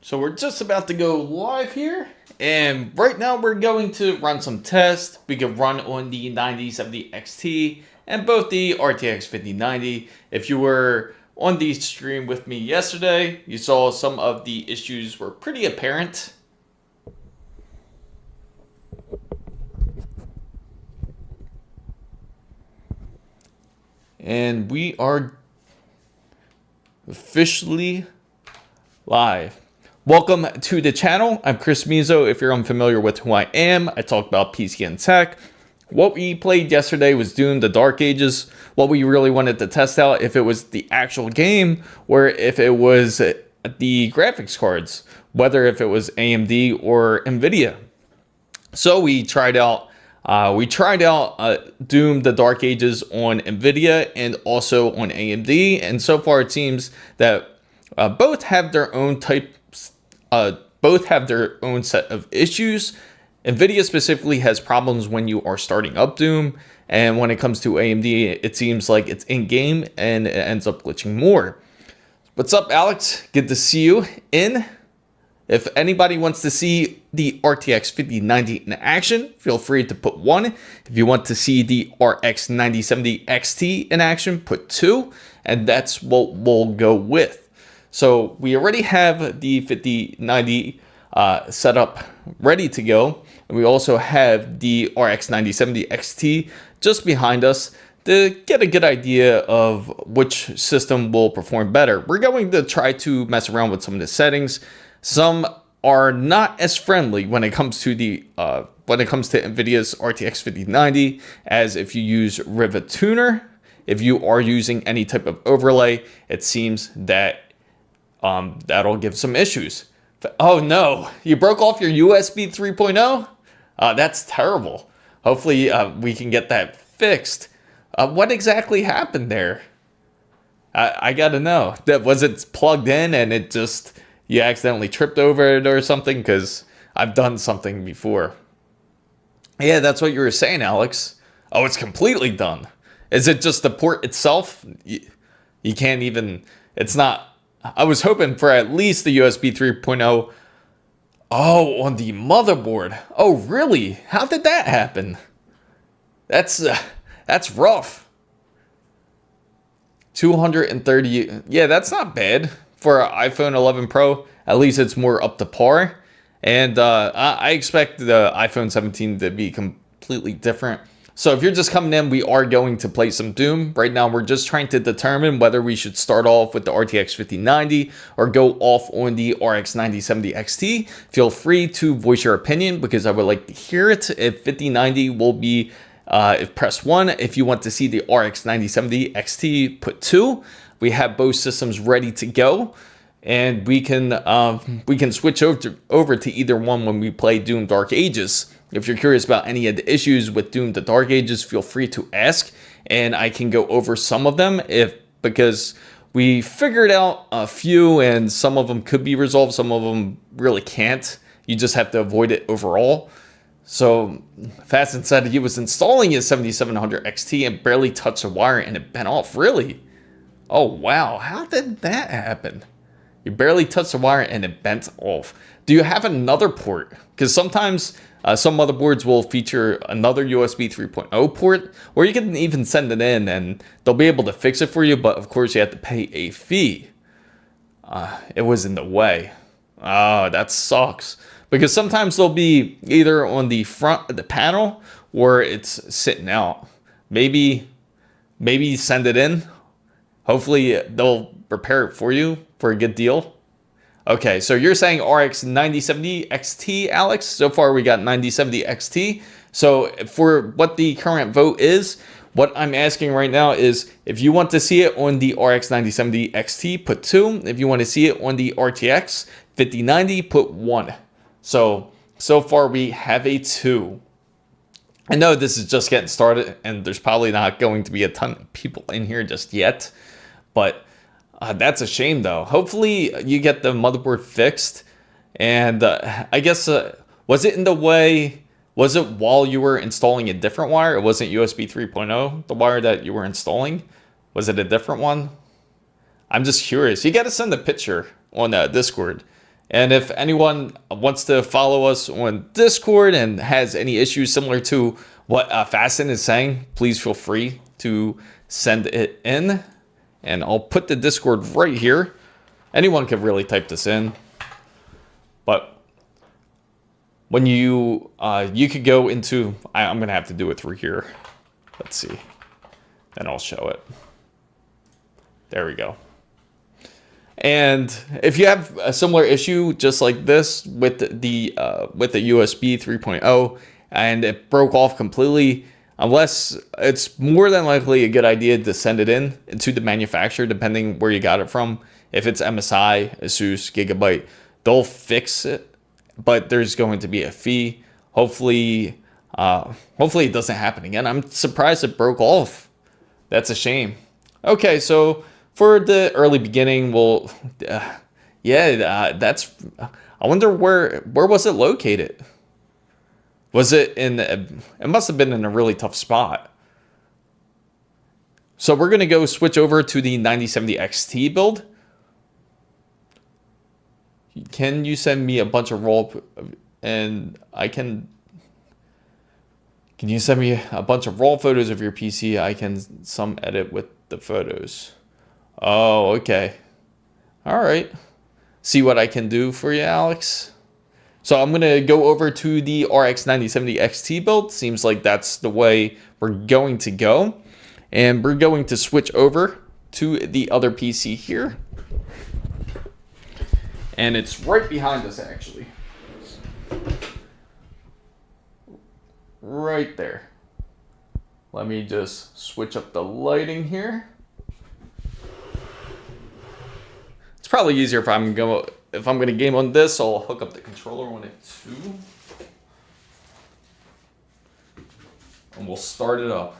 So we're just about to go live here, and right now we're going to run some tests. We can run on the 9070 XT and both the RTX 5090. If you were on the stream with me yesterday, you saw some of the issues were pretty apparent. And we are officially live. Welcome to the channel. I'm Chris Mizo. If you're unfamiliar with who I am, I talk about PC and tech. What we played yesterday was Doom: The Dark Ages. What we really wanted to test out, if it was the actual game or if it was the graphics cards, whether if it was AMD or Nvidia. So we tried out Doom: The Dark Ages on Nvidia and also on AMD, and so far it seems that both have their own set of issues. Nvidia specifically has problems when you are starting up Doom, and when it comes to AMD, it seems like it's in-game and it ends up glitching more. What's up, Alex? Good to see you in. If anybody wants to see the RTX 5090 in action, feel free to put 1. If you want to see the RX 9070 XT in action, put 2, and that's what we'll go with. So we already have the 5090 set up ready to go. And we also have the RX 9070 XT just behind us to get a good idea of which system will perform better. We're going to try to mess around with some of the settings. Some are not as friendly when it comes to Nvidia's RTX 5090 as if you use Rivet Tuner. If you are using any type of overlay, it seems that that'll give some issues. Oh no, you broke off your USB 3.0? That's terrible. Hopefully we can get that fixed. What exactly happened there? I gotta know. Was it plugged in and it just, you accidentally tripped over it or something? Because I've done something before. Yeah, that's what you were saying, Alex. Oh, it's completely done. Is it just the port itself? You can't even, it's not. I was hoping for at least the USB 3.0. Oh, on the motherboard. Oh, really? How did that happen? That's rough. 230. Yeah, that's not bad for an iPhone 11 Pro. At least it's more up to par. And I expect the iPhone 17 to be completely different. So if you're just coming in, we are going to play some Doom. Right now, we're just trying to determine whether we should start off with the RTX 5090 or go off on the RX 9070 XT. Feel free to voice your opinion because I would like to hear it. If 5090 will be, if press 1. If you want to see the RX 9070 XT, put 2. We have both systems ready to go. And we can switch over to either one when we play Doom: Dark Ages. If you're curious about any of the issues with Doom: The Dark Ages, feel free to ask, and I can go over some of them because we figured out a few, and some of them could be resolved, some of them really can't. You just have to avoid it overall. So Fasten said he was installing his 7700 XT and barely touched the wire and it bent off. Really? Oh wow, how did that happen? You barely touched the wire and it bent off. Do you have another port? Because sometimes some motherboards will feature another USB 3.0 port, or you can even send it in and they'll be able to fix it for you, but of course you have to pay a fee. It was in the way. Oh, that sucks. Because sometimes they'll be either on the front of the panel or it's sitting out. Maybe send it in. Hopefully they'll repair it for you for a good deal. Okay, so you're saying RX 9070 XT, Alex? So far we got 9070 XT. So for what the current vote is, what I'm asking right now is if you want to see it on the RX 9070 XT, put 2. If you want to see it on the RTX 5090, put 1. So far we have a 2. I know this is just getting started and there's probably not going to be a ton of people in here just yet, but that's a shame though. Hopefully you get the motherboard fixed. And I guess, was it in the way, was it while you were installing a different wire? It wasn't USB 3.0, the wire that you were installing? Was it a different one? I'm just curious. You got to send a picture on Discord And if anyone wants to follow us on Discord and has any issues similar to what Fasten is saying, please feel free to send it in. And I'll put the Discord right here. Anyone can really type this in. But when you could go into, I'm going to have to do it through here. Let's see. Then I'll show it. There we go. And if you have a similar issue just like this with the USB 3.0 and it broke off completely, unless it's more than likely a good idea to send it in to the manufacturer, depending where you got it from. If it's MSI, ASUS, Gigabyte, they'll fix it, but there's going to be a fee. Hopefully it doesn't happen again. I'm surprised it broke off. That's a shame. Okay, so for the early beginning, well, that's. I wonder where was it located? Was it in? It must have been in a really tough spot. So we're gonna go switch over to the 9070 XT build. Can you send me a bunch of and I can. Can you send me a bunch of raw photos of your PC? I can some edit with the photos. Oh, okay. All right. See what I can do for you, Alex. So I'm going to go over to the RX 9070 XT build. Seems like that's the way we're going to go. And we're going to switch over to the other PC here. And it's right behind us, actually. Right there. Let me just switch up the lighting here. It's probably easier if I'm gonna game on this. I'll hook up the controller on it too, and we'll start it up.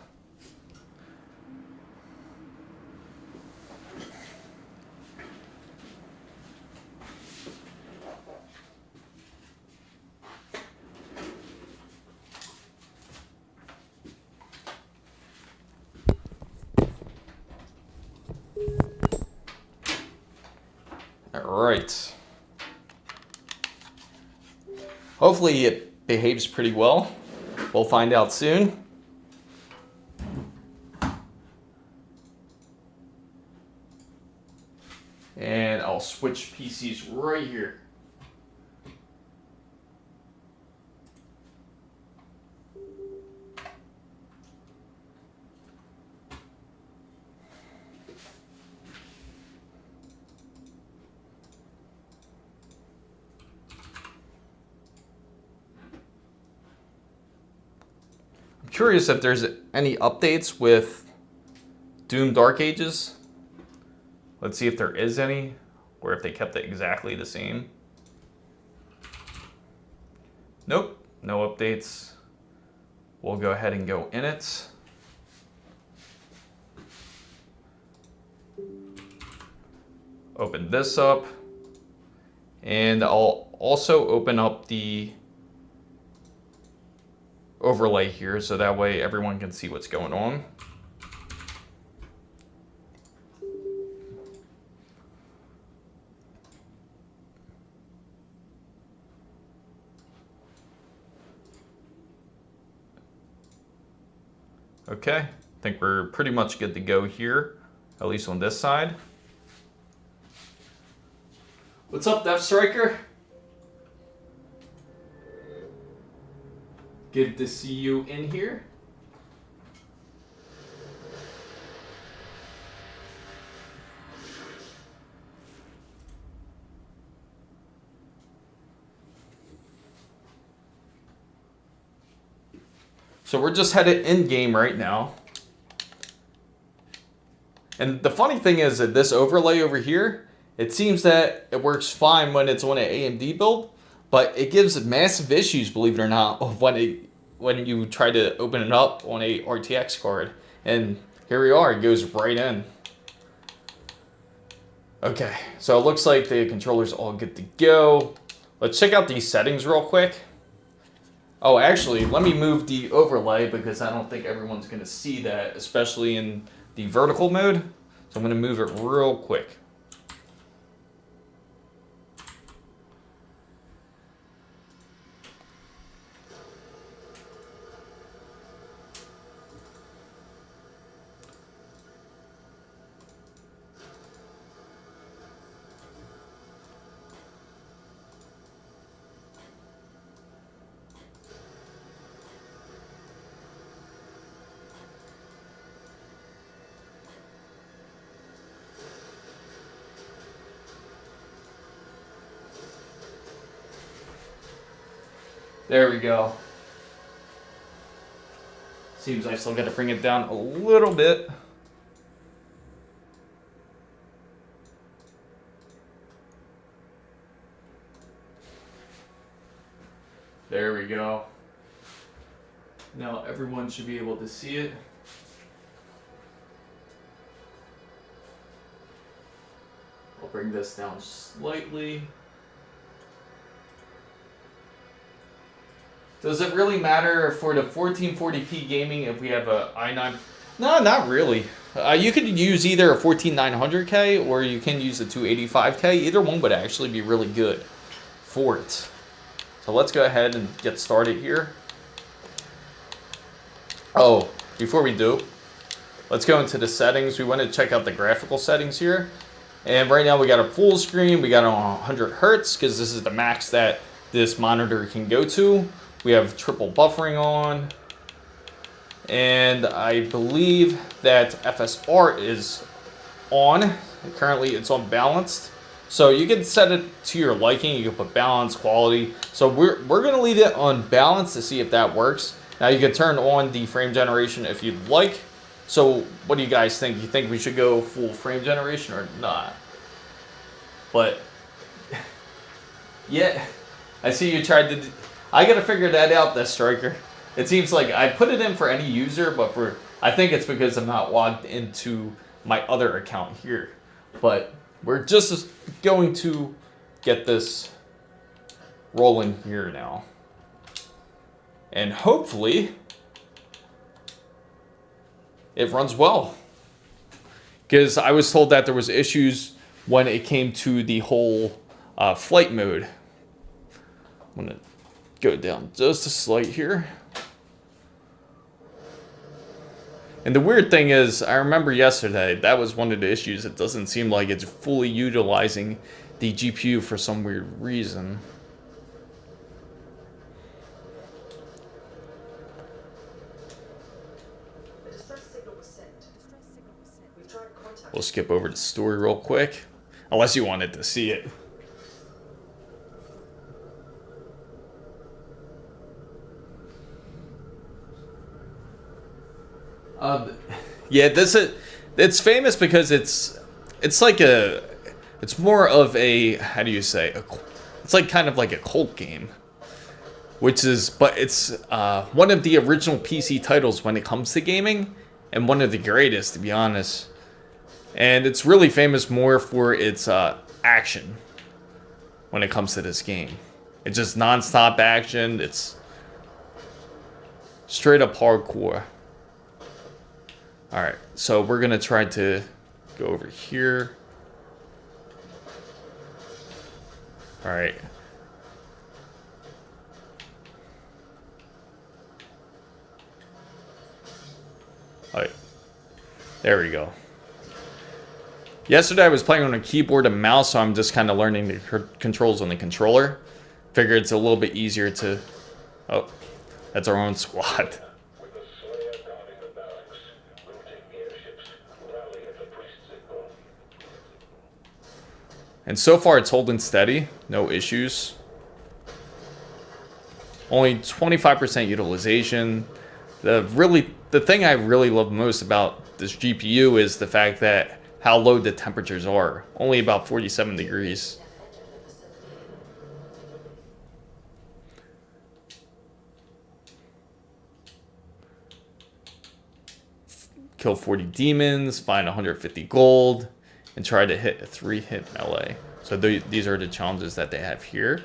All right. Hopefully it behaves pretty well. We'll find out soon. And I'll switch PCs right here. Curious if there's any updates with Doom Dark Ages. Let's see if there is any, or if they kept it exactly the same. Nope, no updates. We'll go ahead and go in it. Open this up. And I'll also open up the overlay here so that way everyone can see what's going on. Okay, I think we're pretty much good to go here, at least on this side. What's up, Death Striker? Good to see you in here. So we're just headed in game right now. And the funny thing is that this overlay over here, it seems that it works fine when it's on an AMD build, but it gives massive issues, believe it or not, when you try to open it up on a RTX card. And here we are, it goes right in. Okay, so it looks like the controller's all good to go. Let's check out these settings real quick. Oh, actually, let me move the overlay because I don't think everyone's gonna see that, especially in the vertical mode. So I'm gonna move it real quick. There we go. Seems I still got to bring it down a little bit. There we go. Now everyone should be able to see it. I'll bring this down slightly. Does it really matter for the 1440p gaming if we have a i9? No, not really. You could use either a 14900K or you can use a 285K. Either one would actually be really good for it. So let's go ahead and get started here. Oh, before we do, let's go into the settings. We want to check out the graphical settings here. And right now we got a full screen. We got it on 100 Hertz because this is the max that this monitor can go to. We have triple buffering on. And I believe that FSR is on. Currently it's on balanced. So you can set it to your liking. You can put balance, quality. So we're going to leave it on balance to see if that works. Now you can turn on the frame generation if you'd like. So what do you guys think? You think we should go full frame generation or not? But yeah, I see you tried to. I got to figure that out, that Striker. It seems like I put it in for any user, but I think it's because I'm not logged into my other account here. But we're just going to get this rolling here now. And hopefully it runs well. Because I was told that there was issues when it came to the whole flight mode. I'm going to go down just a slight here. And the weird thing is, I remember yesterday, that was one of the issues. It doesn't seem like it's fully utilizing the GPU for some weird reason. We'll skip over the story real quick, unless you wanted to see it. Yeah, it's famous because it's more of a, how do you say, it's like kind of like a cult game, but it's one of the original PC titles when it comes to gaming, and one of the greatest, to be honest. And it's really famous more for its action when it comes to this game. It's just non-stop action. It's straight up hardcore. Alright, so we're going to try to go over here. Alright. Alright. There we go. Yesterday I was playing on a keyboard and mouse, so I'm just kind of learning the controls on the controller. Figure it's a little bit easier to... Oh, that's our own squad. And so far it's holding steady, no issues. Only 25% utilization. The thing I really love most about this GPU is the fact that how low the temperatures are. Only about 47 degrees. Kill 40 demons, find 150 gold, and try to hit a 3-hit melee. So these are the challenges that they have here.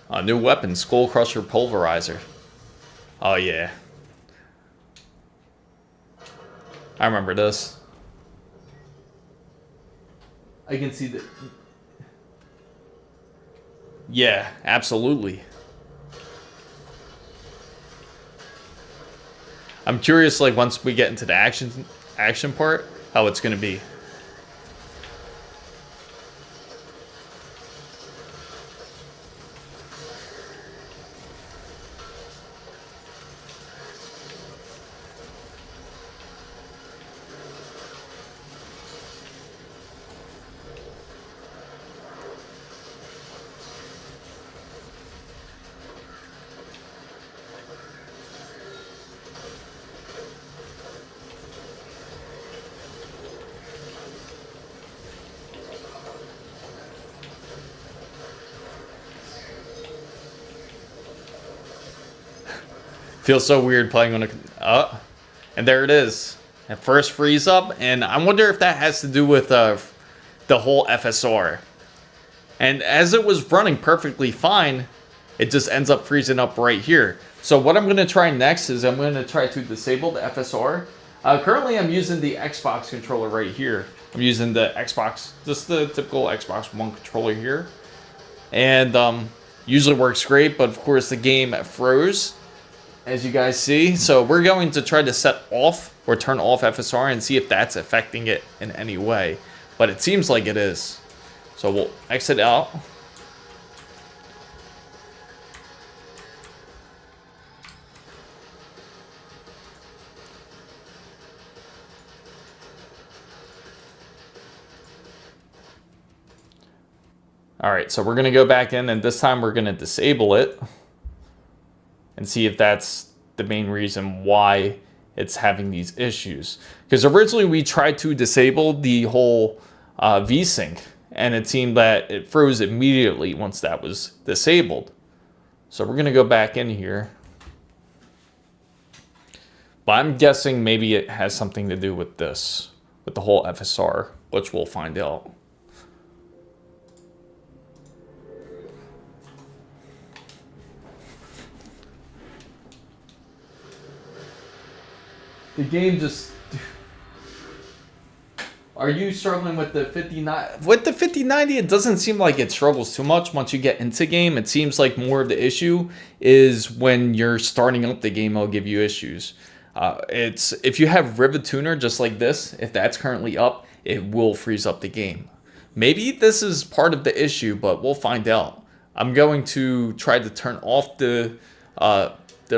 A new weapon, Skull Crusher Pulverizer. Oh yeah. I remember this. I can see that. Yeah, absolutely. I'm curious, like, once we get into the action part, how it's gonna be. Feels so weird playing on a... and there it is. At first freeze up, and I wonder if that has to do with the whole FSR. And as it was running perfectly fine, it just ends up freezing up right here. So what I'm going to try next is I'm going to try to disable the FSR. Currently I'm using the Xbox controller right here. I'm using the Xbox, just the typical Xbox One controller here. And usually works great, but of course the game froze, as you guys see. So we're going to try to set off or turn off FSR and see if that's affecting it in any way. But it seems like it is. So we'll exit out. All right, so we're gonna go back in, and this time we're gonna disable it and see if that's the main reason why it's having these issues. Because originally we tried to disable the whole VSync, and it seemed that it froze immediately once that was disabled. So we're gonna go back in here. But I'm guessing maybe it has something to do with this, with the whole FSR, which we'll find out. The game just... Are you struggling with the 5090? With the 5090, it doesn't seem like it struggles too much once you get into game. It seems like more of the issue is when you're starting up the game, it'll give you issues. It's if you have Rivet Tuner just like this, if that's currently up, it will freeze up the game. Maybe this is part of the issue, but we'll find out. I'm going to try to turn off the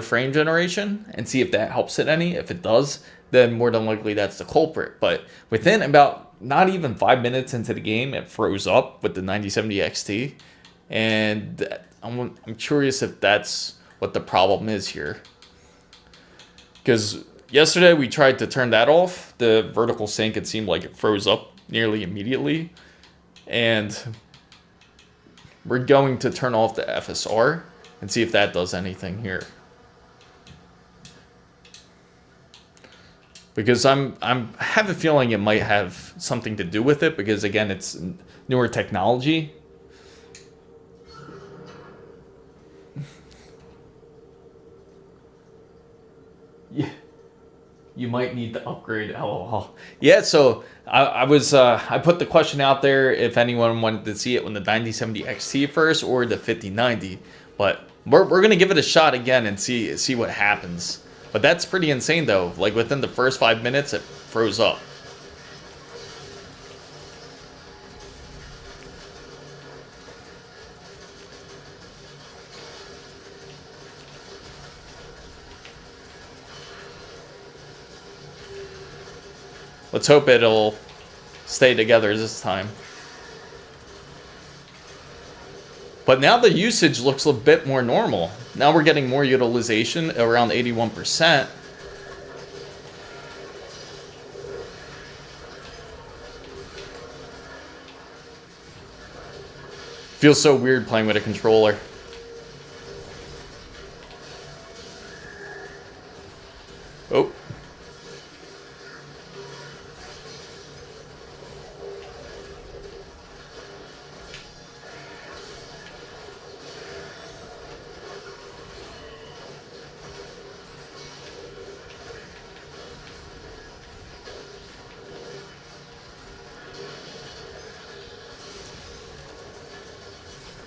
frame generation and see if that helps it any. If it does, then more than likely that's the culprit. But within about not even 5 minutes into the game, it froze up with the 9070 XT. And I'm curious if that's what the problem is here. Because yesterday we tried to turn that off. The vertical sync, it seemed like it froze up nearly immediately. And we're going to turn off the FSR and see if that does anything here. Because I have a feeling it might have something to do with it, because again, it's newer technology. Yeah, you might need to upgrade, LOL. Yeah, so I put the question out there if anyone wanted to see it on the 9070 XT first or the 5090, but we're gonna give it a shot again and see what happens. But that's pretty insane though. Like within the first 5 minutes, it froze up. Let's hope it'll stay together this time. But now the usage looks a bit more normal. Now we're getting more utilization, around 81%. Feels so weird playing with a controller. Oh.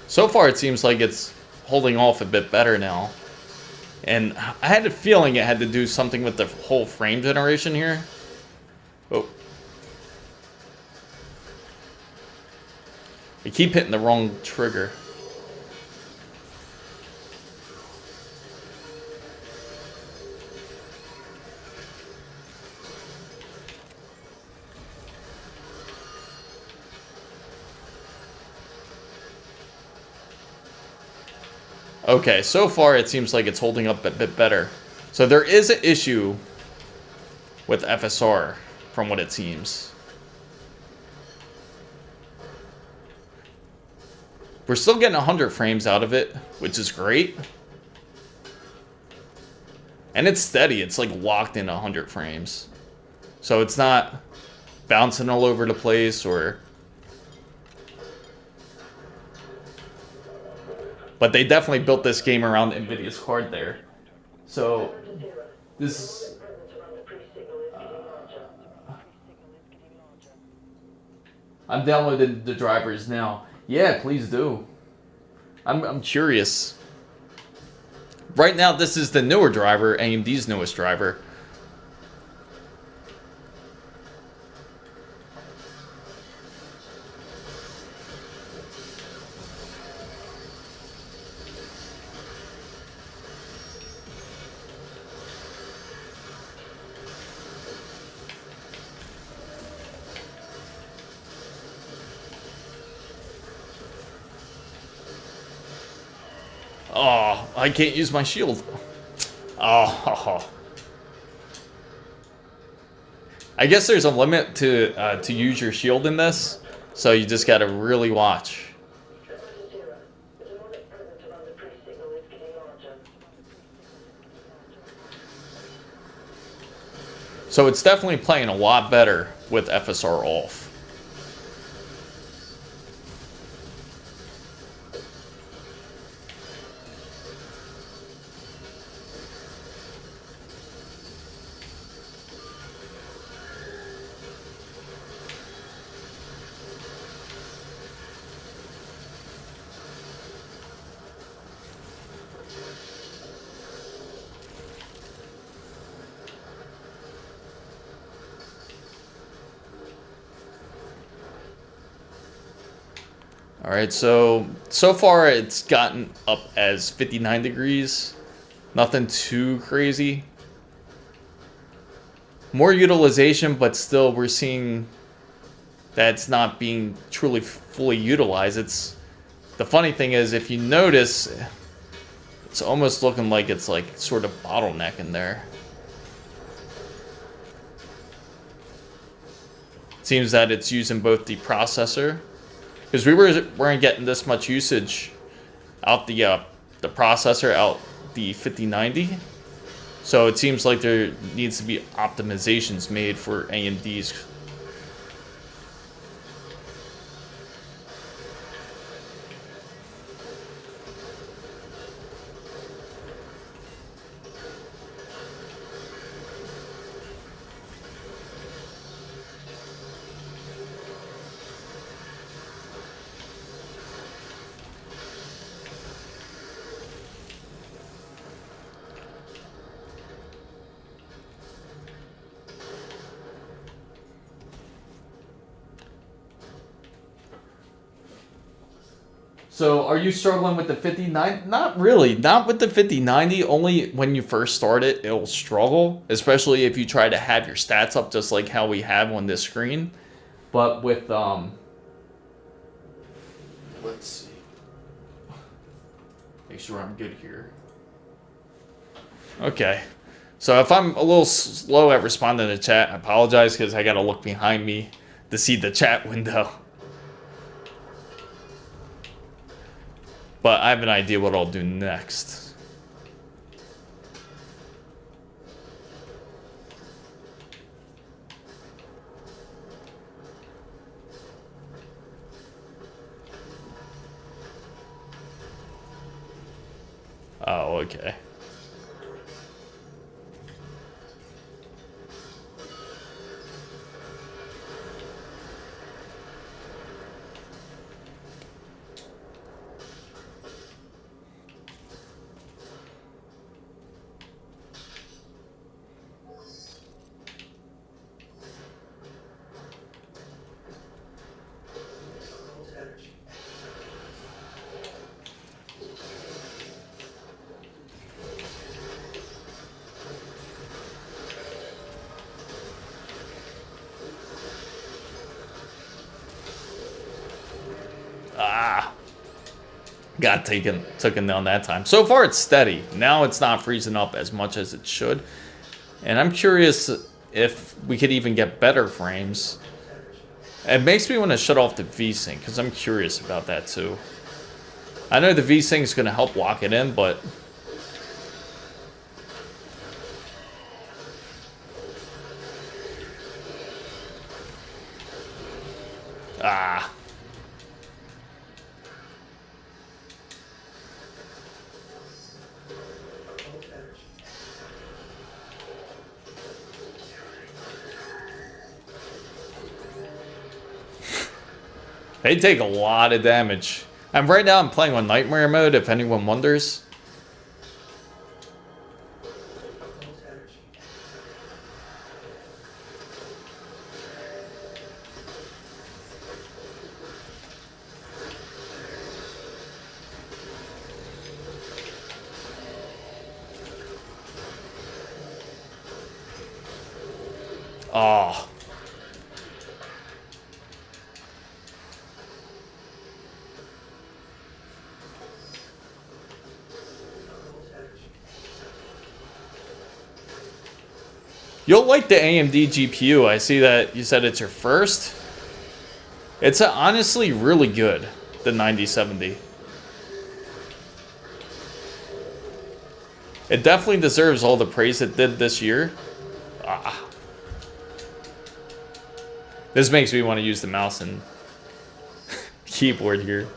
So far, it seems like it's holding off a bit better now. And I had a feeling it had to do something with the whole frame generation here. Oh. I keep hitting the wrong trigger. Okay, so far it seems like it's holding up a bit better. So there is an issue with FSR, from what it seems. We're still getting 100 frames out of it, which is great. And it's steady. It's like locked in 100 frames. So it's not bouncing all over the place or... But they definitely built this game around NVIDIA's card there. So this... I'm downloading the drivers now. Yeah, please do. I'm curious. Right now, this is the newer driver, AMD's newest driver. Oh, I can't use my shield. Oh. I guess there's a limit to use your shield in this, so you just gotta really watch. So it's definitely playing a lot better with FSR off. Alright, so far it's gotten up as 59 degrees. Nothing too crazy. More utilization, but still we're seeing that it's not being truly fully utilized. The funny thing is, if you notice, it's almost looking like it's like sort of bottlenecking there. It seems that it's using both the processor, because we weren't getting this much usage out the processor, out the 5090. So it seems like there needs to be optimizations made for AMD's. So are you struggling with the 5090? Not really. Not with the 5090. Only when you first start it, it'll struggle. Especially if you try to have your stats up just like how we have on this screen. But with, let's see. Make sure I'm good here. Okay. So if I'm a little slow at responding to chat, I apologize because I got to look behind me to see the chat window. But I have an idea what I'll do next. Oh, okay. Got taken down that time. So far it's steady. Now it's not freezing up as much as it should. And I'm curious if we could even get better frames. It makes me want to shut off the VSync because I'm curious about that too. I know the VSync is going to help lock it in, but Ah. They take a lot of damage. And right now I'm playing on Nightmare mode, if anyone wonders. Oh. You'll like the AMD GPU. I see that you said it's your first. It's honestly really good, the 9070. It definitely deserves all the praise it did this year. Ah. This makes me want to use the mouse and keyboard here.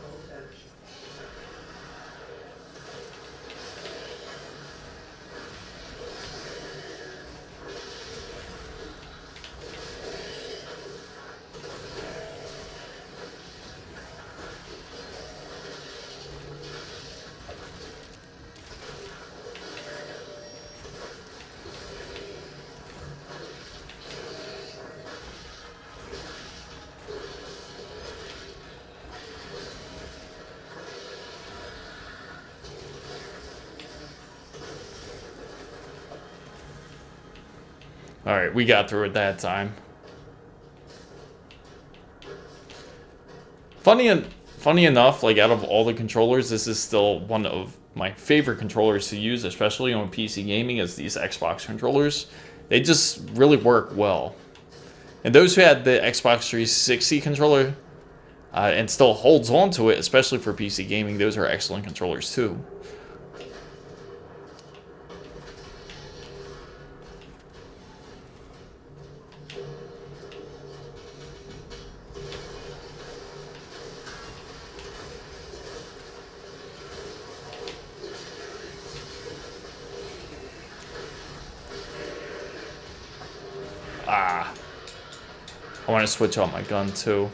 All right, we got through it that time. Funny enough, like out of all the controllers, this is still one of my favorite controllers to use, especially on PC gaming, is these Xbox controllers. They just really work well. And those who had the Xbox 360 controller and still holds on to it, especially for PC gaming, those are excellent controllers too. Ah, I want to switch out my gun too.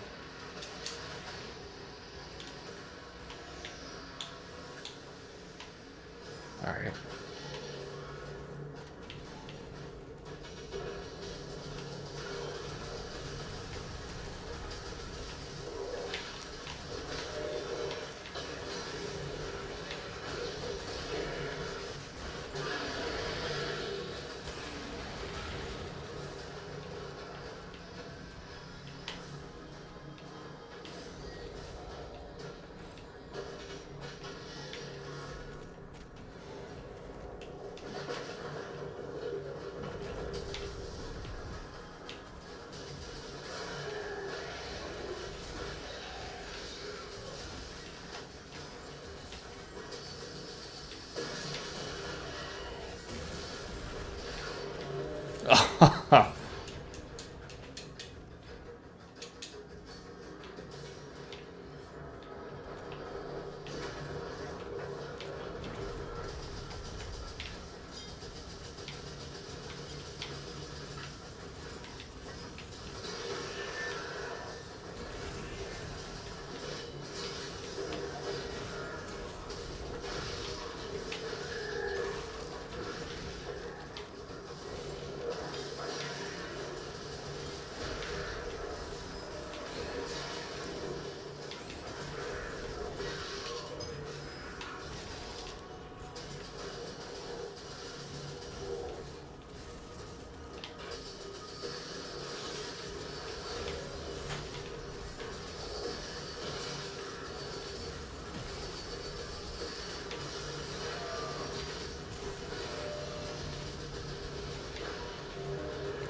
All right.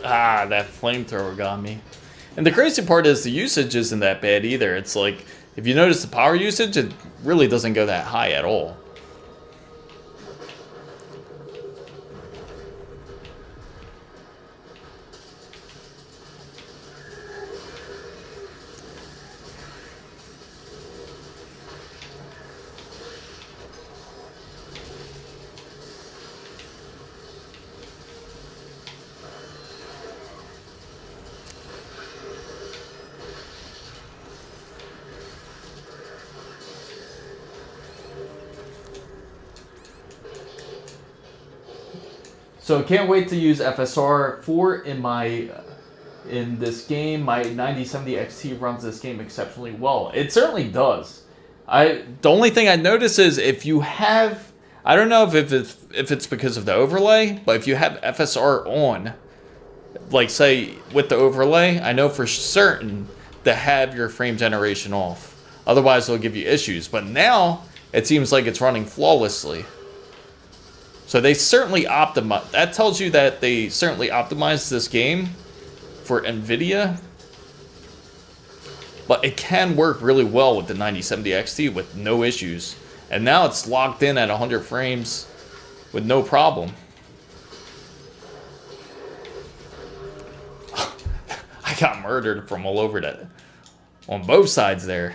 Ah, that flamethrower got me. And the crazy part is the usage isn't that bad either. It's like, if you notice the power usage, it really doesn't go that high at all. So can't wait to use FSR 4 in this game. My 9070 XT runs this game exceptionally well. It certainly does. The only thing I notice is if you have, I don't know if it's because of the overlay, but if you have FSR on, like say with the overlay, I know for certain to have your frame generation off. Otherwise, it'll give you issues. But now it seems like it's running flawlessly. So they certainly optimize. That tells you that they certainly optimized this game for NVIDIA. But it can work really well with the 9070 XT with no issues. And now it's locked in at 100 frames with no problem. I got murdered from all over that. On both sides there.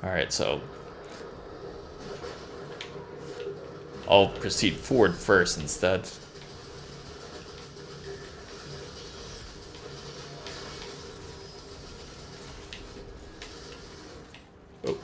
Alright, so I'll proceed forward first instead. Oh.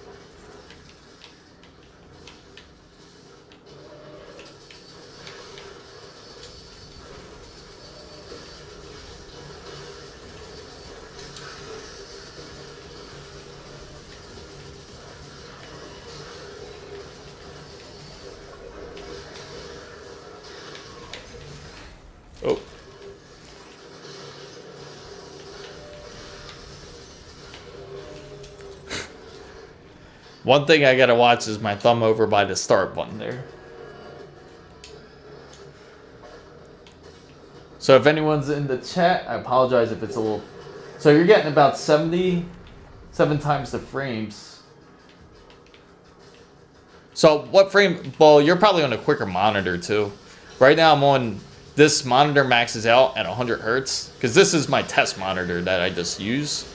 Oh. One thing I gotta watch is my thumb over by the start button there. So if anyone's in the chat, I apologize if it's a little... So you're getting about 77 times the frames. So what frame... Well, you're probably on a quicker monitor too. Right now I'm on... This monitor maxes out at 100 hertz because this is my test monitor that I just use.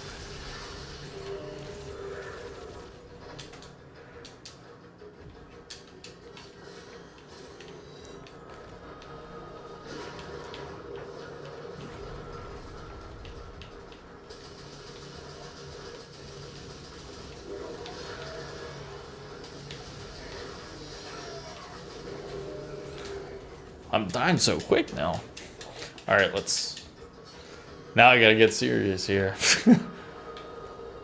I'm dying so quick now. Alright, let's... Now I gotta get serious here.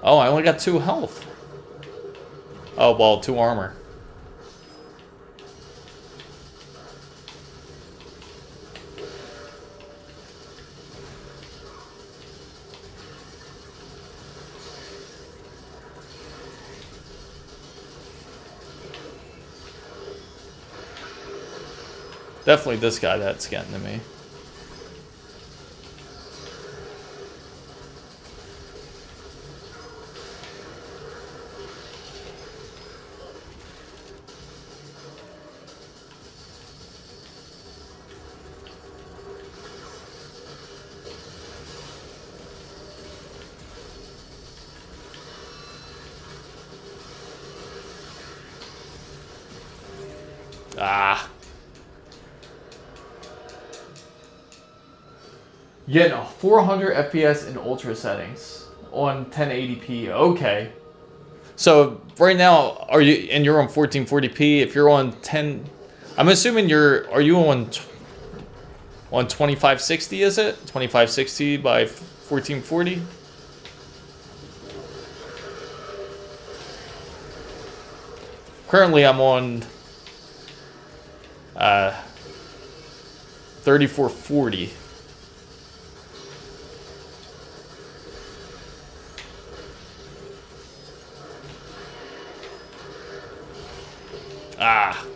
Oh, I only got 2 health. Oh, well, 2 armor. Definitely this guy that's getting to me. Ah. Getting 400 FPS in ultra settings on 1080p. Okay. So right now, you're on 1440p. If you're on 10, I'm assuming are you on 2560? Is it 2560 by 1440? Currently, I'm on 3440. Ah.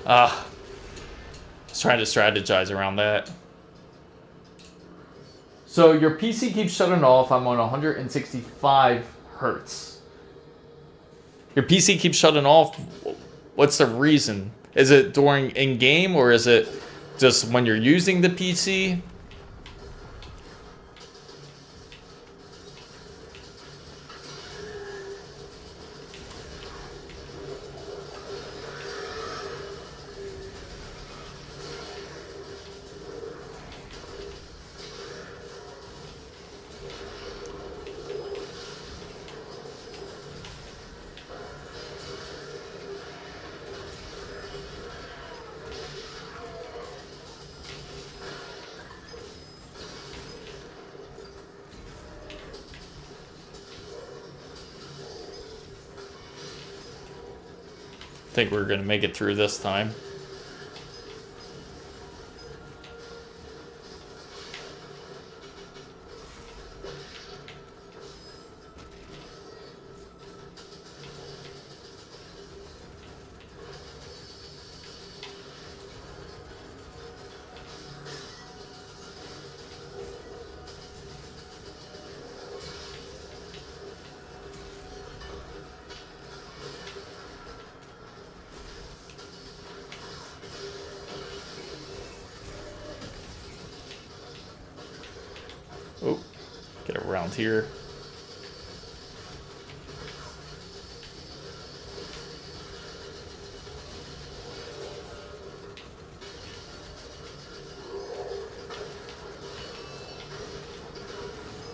I was trying to strategize around that. So your PC keeps shutting off. I'm on 165 hertz. Your PC keeps shutting off. What's the reason? Is it during in-game, or is it just when you're using the PC? I think we're going to make it through this time. Oh, get around here.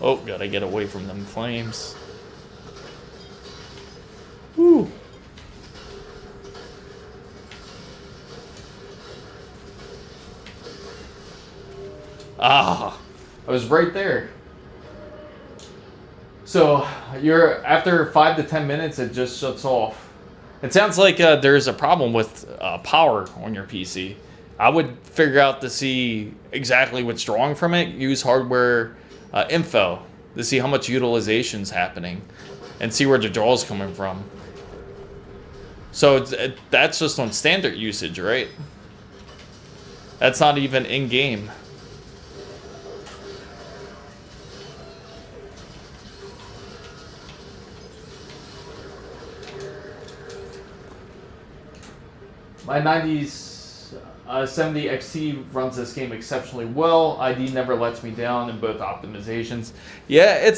Oh, gotta get away from them flames. Woo. Ah, I was right there. So you're after 5 to 10 minutes, it just shuts off. It sounds like there's a problem with power on your PC. I would figure out to see exactly what's drawing from it. Use hardware info to see how much utilization's happening, and see where the draw is coming from. So that's just on standard usage, right? That's not even in game. My 70 XT runs this game exceptionally well. ID never lets me down in both optimizations. Yeah,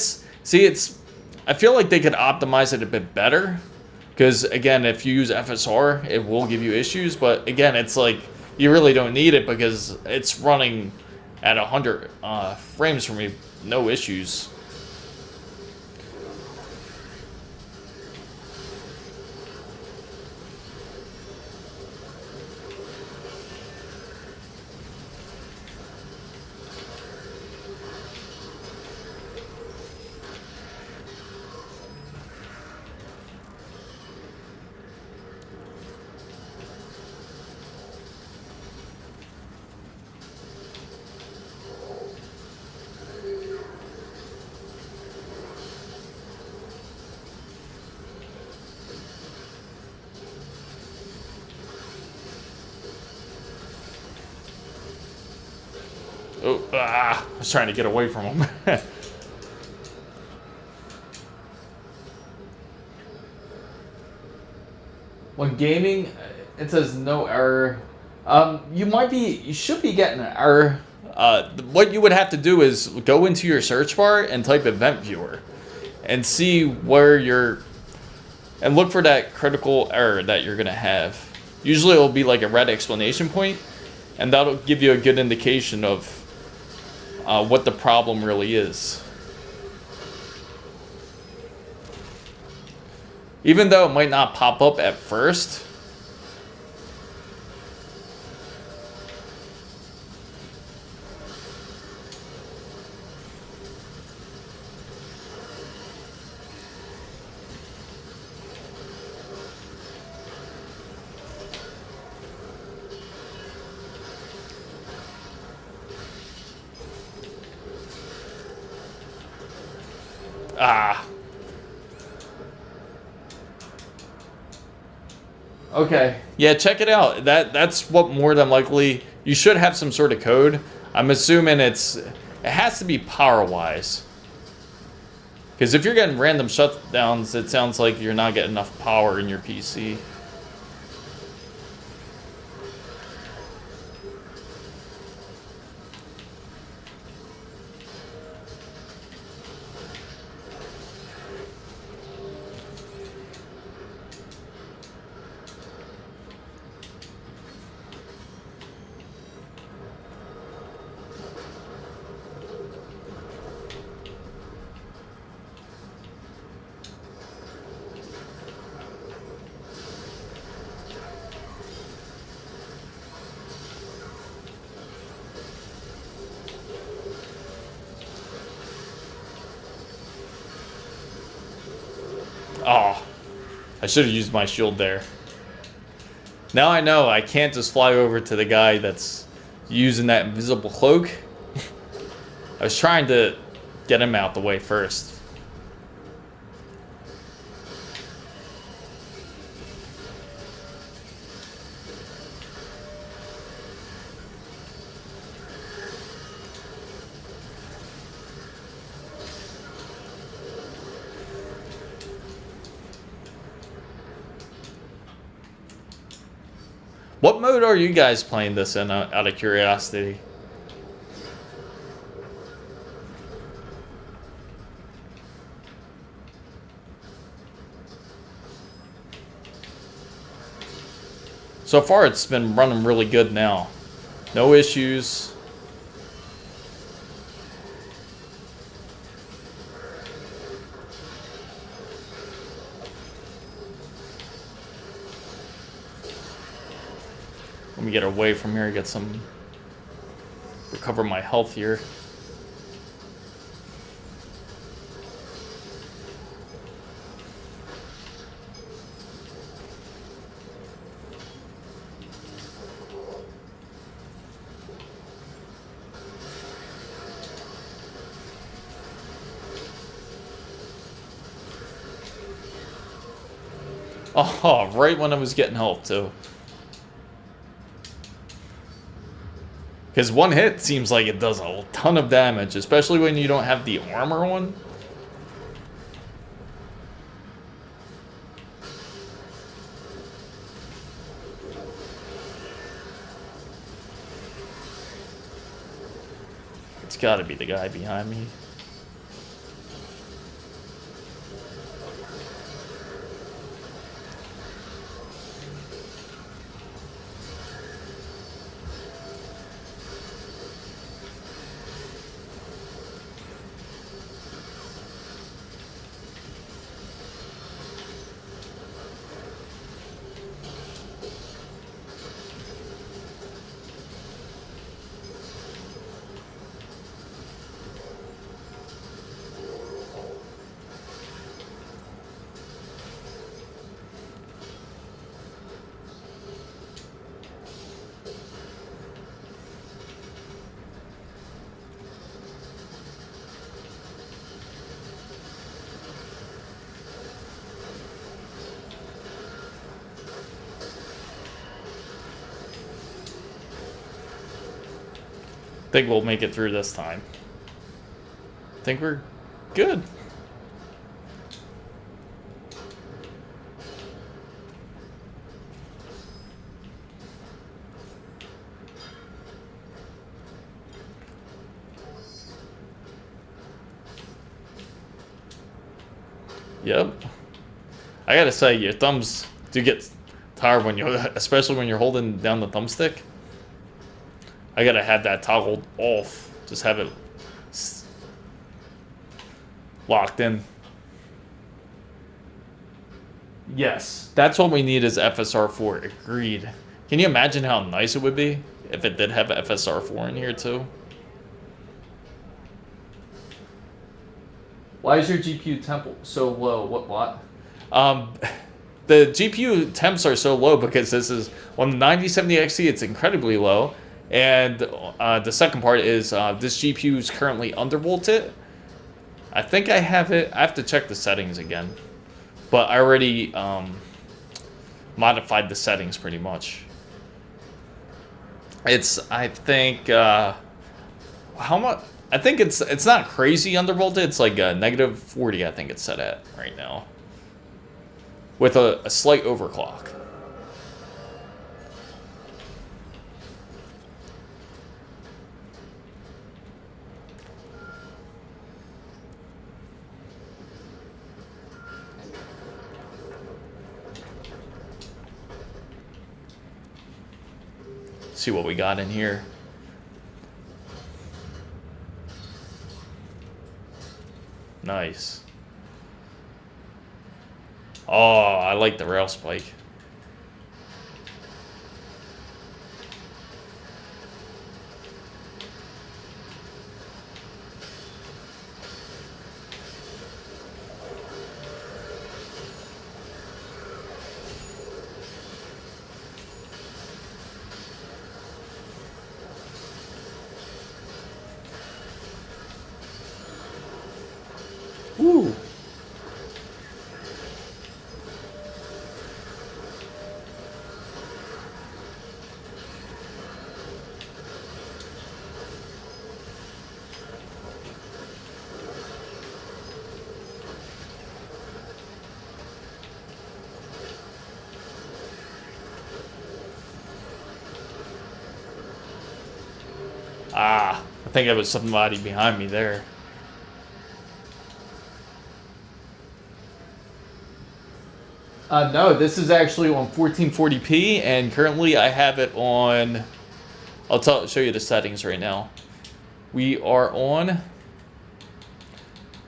I feel like they could optimize it a bit better. Because, again, if you use FSR, it will give you issues. But, again, it's like, you really don't need it because it's running at 100 frames for me. No issues. Oh, I was trying to get away from him. When gaming, it says no error. You should be getting an error. What you would have to do is go into your search bar and type Event Viewer, and see where and look for that critical error that you're gonna have. Usually, it'll be like a red exclamation point, and that'll give you a good indication of what the problem really is. Even though it might not pop up at first, okay. Yeah, check it out. That's what more than likely you should have some sort of code. I'm assuming it's It has to be power-wise. Because if you're getting random shutdowns, it sounds like you're not getting enough power in your PC. Oh, I should have used my shield there. Now I know I can't just fly over to the guy that's using that invisible cloak. I was trying to get him out the way first. What mode are you guys playing this in, out of curiosity? So far, it's been running really good now. No issues. Let me get away from here, get some, recover my health here. Oh, right when I was getting health too. Because one hit seems like it does a ton of damage, especially when you don't have the armor one. It's gotta be the guy behind me. I think we'll make it through this time. I think we're good. Yep. I gotta say, your thumbs do get tired when you, especially when you're holding down the thumbstick. I gotta have that toggled off. Just have it locked in. Yes, that's what we need is FSR4. Agreed. Can you imagine how nice it would be if it did have FSR4 in here too? Why is your GPU temp so low? What? The GPU temps are so low because this is on the 9070 XT. It's incredibly low. And the second part is this GPU is currently undervolted. I think I have it. I have to check the settings again. But I already modified the settings pretty much. It's, I think, how much? I think it's not crazy undervolted. It's like negative 40, I think it's set at right now, with a slight overclock. See what we got in here. Nice. Oh, I like the rail spike. Ooh. Ah, I think it was somebody behind me there. No, this is actually on 1440p, and currently I have it on. I'll show you the settings right now. We are on.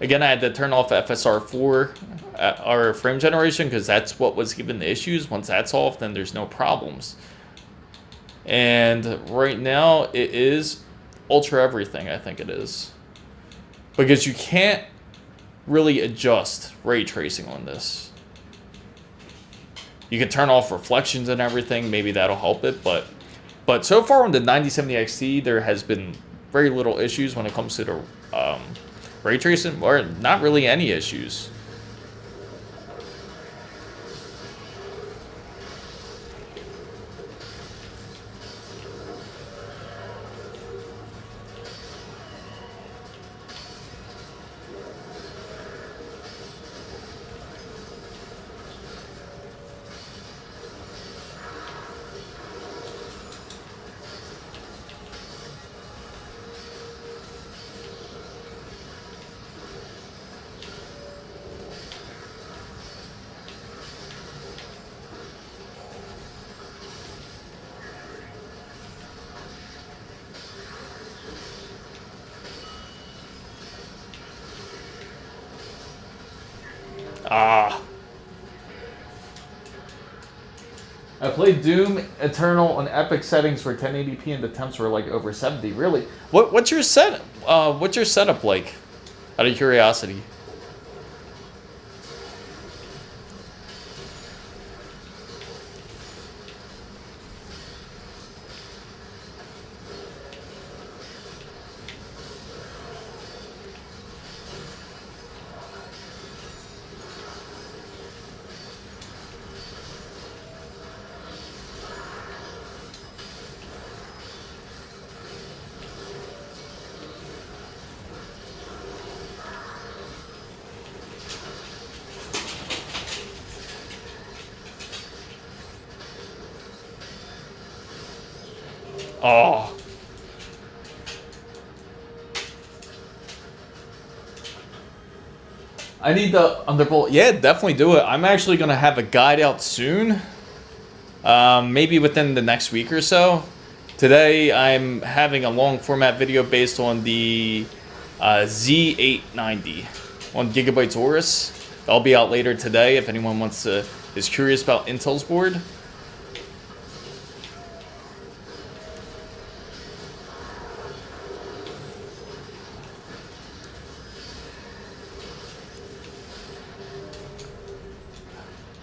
Again, I had to turn off FSR4, our frame generation, because that's what was giving the issues. Once that's off, then there's no problems. And right now it is ultra everything, I think it is. Because you can't really adjust ray tracing on this. You can turn off reflections and everything, maybe that'll help it, but so far on the 9070 XT, there has been very little issues when it comes to the ray tracing, or not really any issues. Ah. I played Doom Eternal on epic settings for 1080p and the temps were like over 70. Really? What's your setup like? Out of curiosity. Oh. I need the Underbolt. Yeah, definitely do it. I'm actually going to have a guide out soon. Maybe within the next week or so. Today, I'm having a long format video based on the Z890 on Gigabyte AORUS. That'll be out later today if anyone is curious about Intel's board.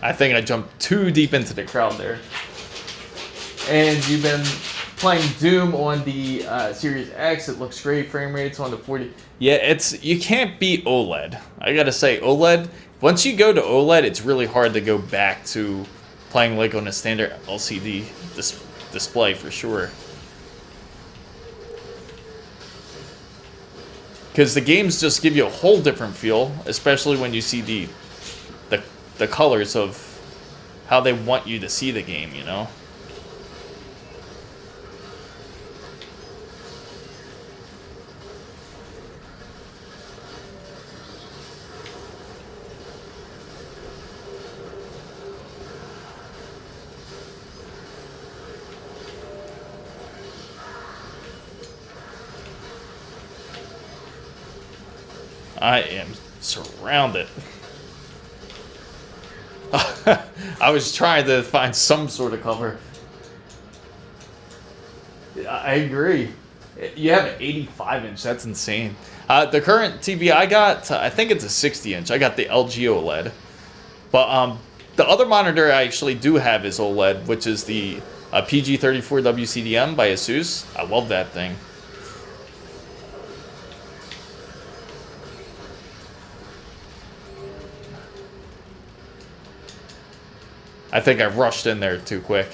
I think I jumped too deep into the crowd there. And you've been playing Doom on the Series X. It looks great. Frame rates on the 40. Yeah, you can't beat OLED. I gotta say, OLED. Once you go to OLED, it's really hard to go back to playing like on a standard LCD display for sure. because the games just give you a whole different feel, especially when you see the colors of how they want you to see the game, you know? I am surrounded. I was trying to find some sort of cover. I agree. You have an 85-inch. That's insane. The current TV I got, I think it's a 60-inch. I got the LG OLED. But the other monitor I actually do have is OLED, which is the PG34 WCDM by ASUS. I love that thing. I think I rushed in there too quick.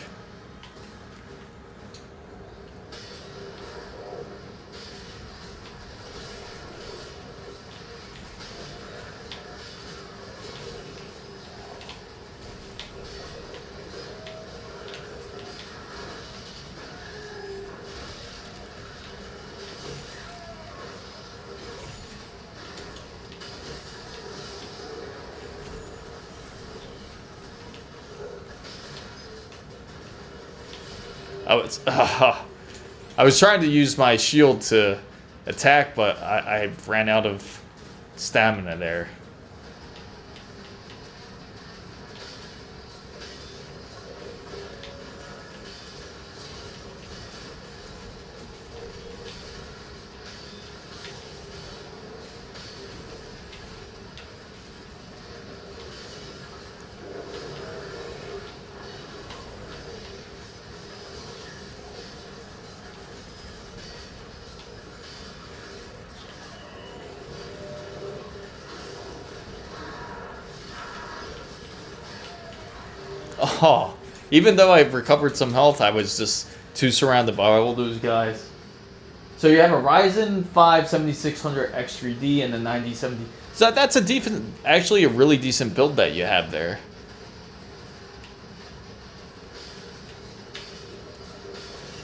I was trying to use my shield to attack, but I ran out of stamina there. Oh, even though I've recovered some health, I was just too surrounded by all those guys. So you have a Ryzen 5 7600 X3D and a 9070. So that's a decent, actually a really decent build that you have there.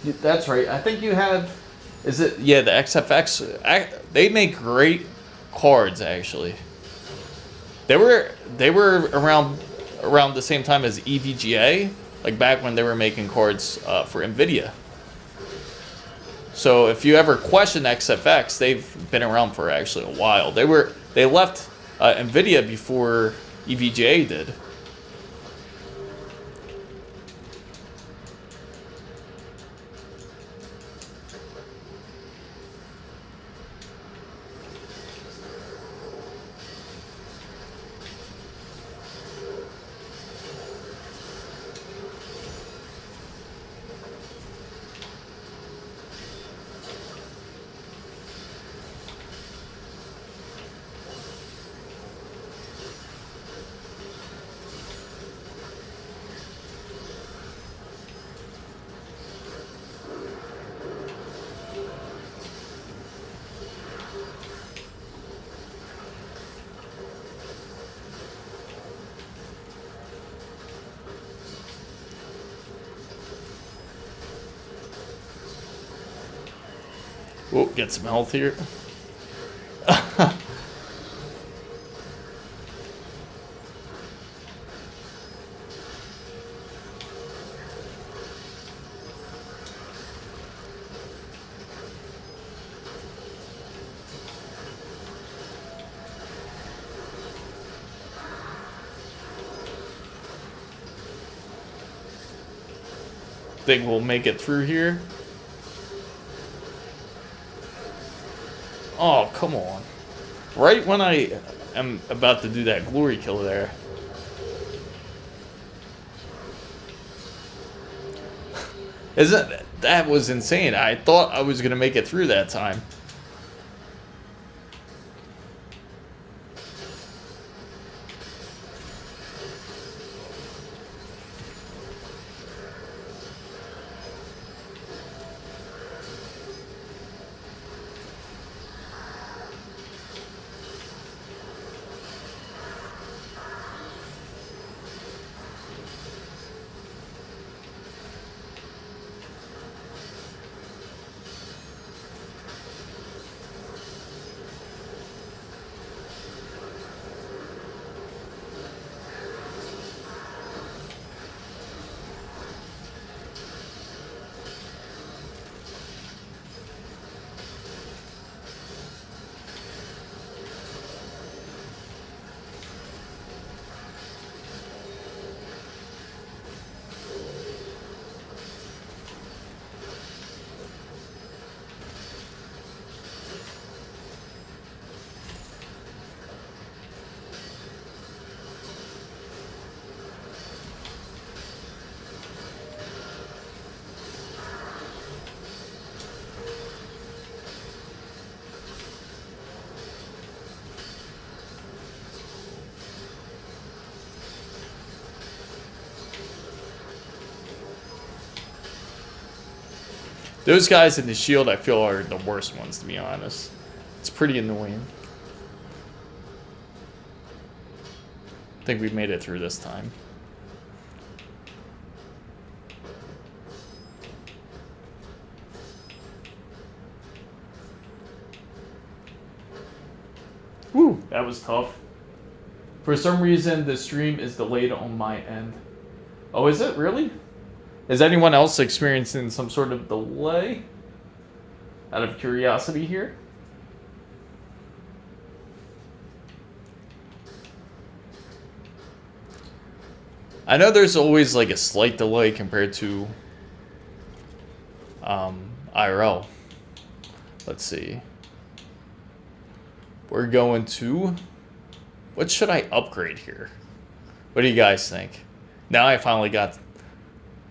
That's right. I think you have, is it, yeah, the XFX. They make great cards, actually. They were around the same time as EVGA, like back when they were making cards for NVIDIA. So if you ever question XFX, they've been around for actually a while. They left NVIDIA before EVGA did. Oh, get some health here. Think we'll make it through here. Oh, come on. Right when I am about to do that glory kill there. That was insane. I thought I was going to make it through that time. Those guys in the shield, I feel, are the worst ones, to be honest. It's pretty annoying. I think we made it through this time. Whew, that was tough. For some reason, the stream is delayed on my end. Oh, is it really? Is anyone else experiencing some sort of delay? Out of curiosity here. I know there's always like a slight delay compared to IRL. Let's see. We're going to... What should I upgrade here? What do you guys think? Now I finally got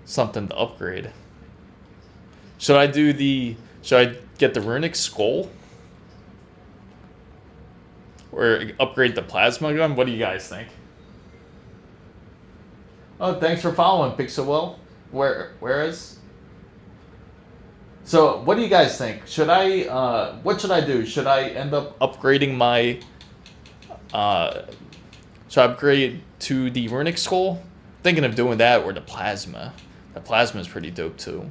something to upgrade. Should I do the... Should I get the runic skull? Or upgrade the plasma gun? What do you guys think? Oh, thanks for following, Pixelwell. Whereas? So, what do you guys think? Should I, what should I do? Should I end up upgrading my, should I upgrade to the runic skull? Thinking of doing that or the plasma. The plasma is pretty dope too.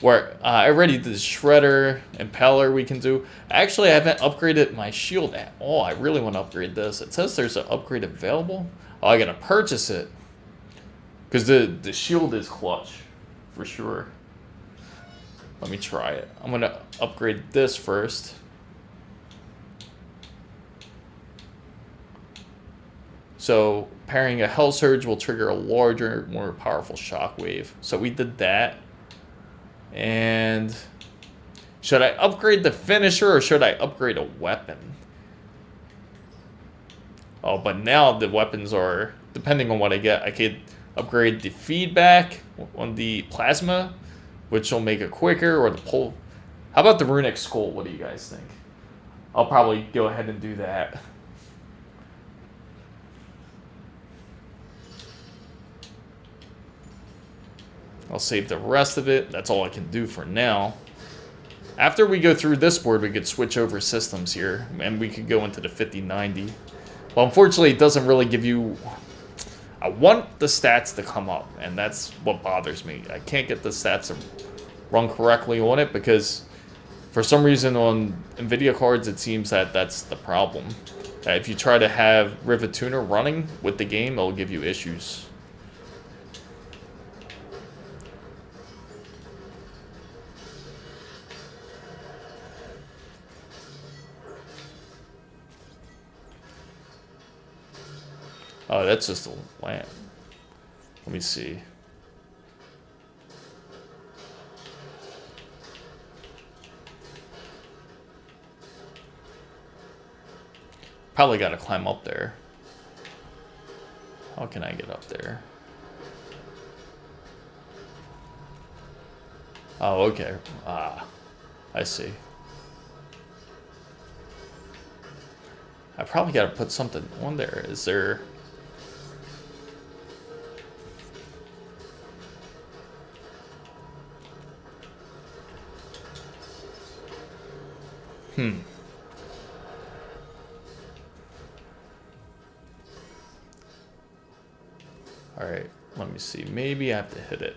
Where I already did the shredder, impeller we can do. Actually, I haven't upgraded my shield at all. I really want to upgrade this. It says there's an upgrade available. Oh, I gotta purchase it. Because the shield is clutch, for sure. Let me try it. I'm gonna upgrade this first. So, pairing a Hell Surge will trigger a larger, more powerful shockwave. So we did that. And should I upgrade the finisher or should I upgrade a weapon? Oh, but now the weapons are, depending on what I get, I could upgrade the feedback on the plasma, which will make it quicker, or the pull. How about the runic skull? What do you guys think? I'll probably go ahead and do that. I'll save the rest of it. That's all I can do for now. After we go through this board, we could switch over systems here, and we could go into the 5090. But unfortunately, it doesn't really give you... I want the stats to come up, and that's what bothers me. I can't get the stats to run correctly on it, because for some reason on NVIDIA cards, it seems that that's the problem. If you try to have Rivet Tuner running with the game, it'll give you issues. Oh, that's just a lamp. Let me see. Probably gotta climb up there. How can I get up there? Oh, okay. Ah, I see. I probably gotta put something on there. Is there... Alright, let me see. Maybe I have to hit it.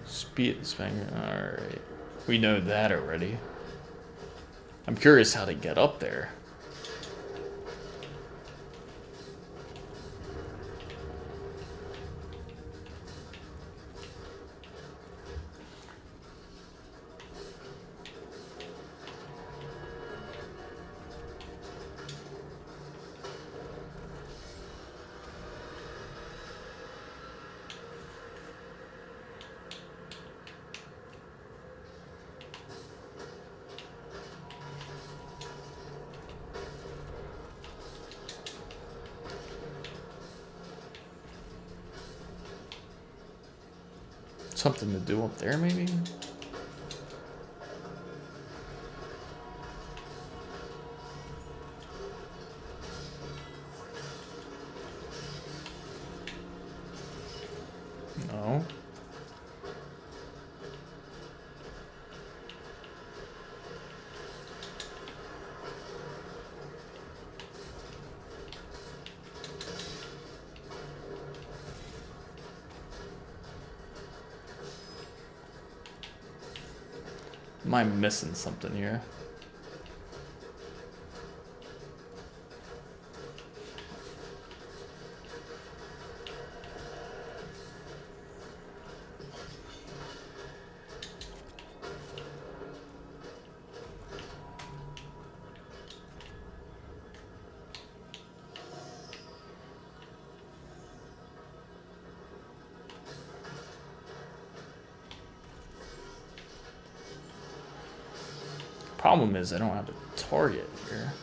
Speed Spanger. Alright. We know that already. I'm curious how to get up there. something to do up there, maybe? No. Am I missing something here? Problem is I don't have a target here.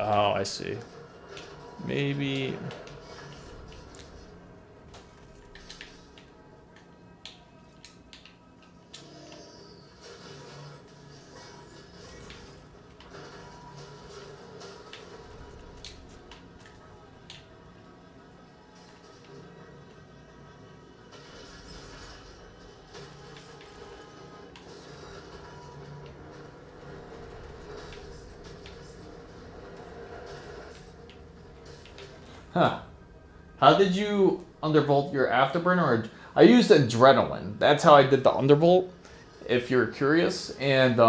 Oh, I see. Maybe. Huh. How did you undervolt your afterburner? I used Adrenaline. That's how I did the undervolt, if you're curious. And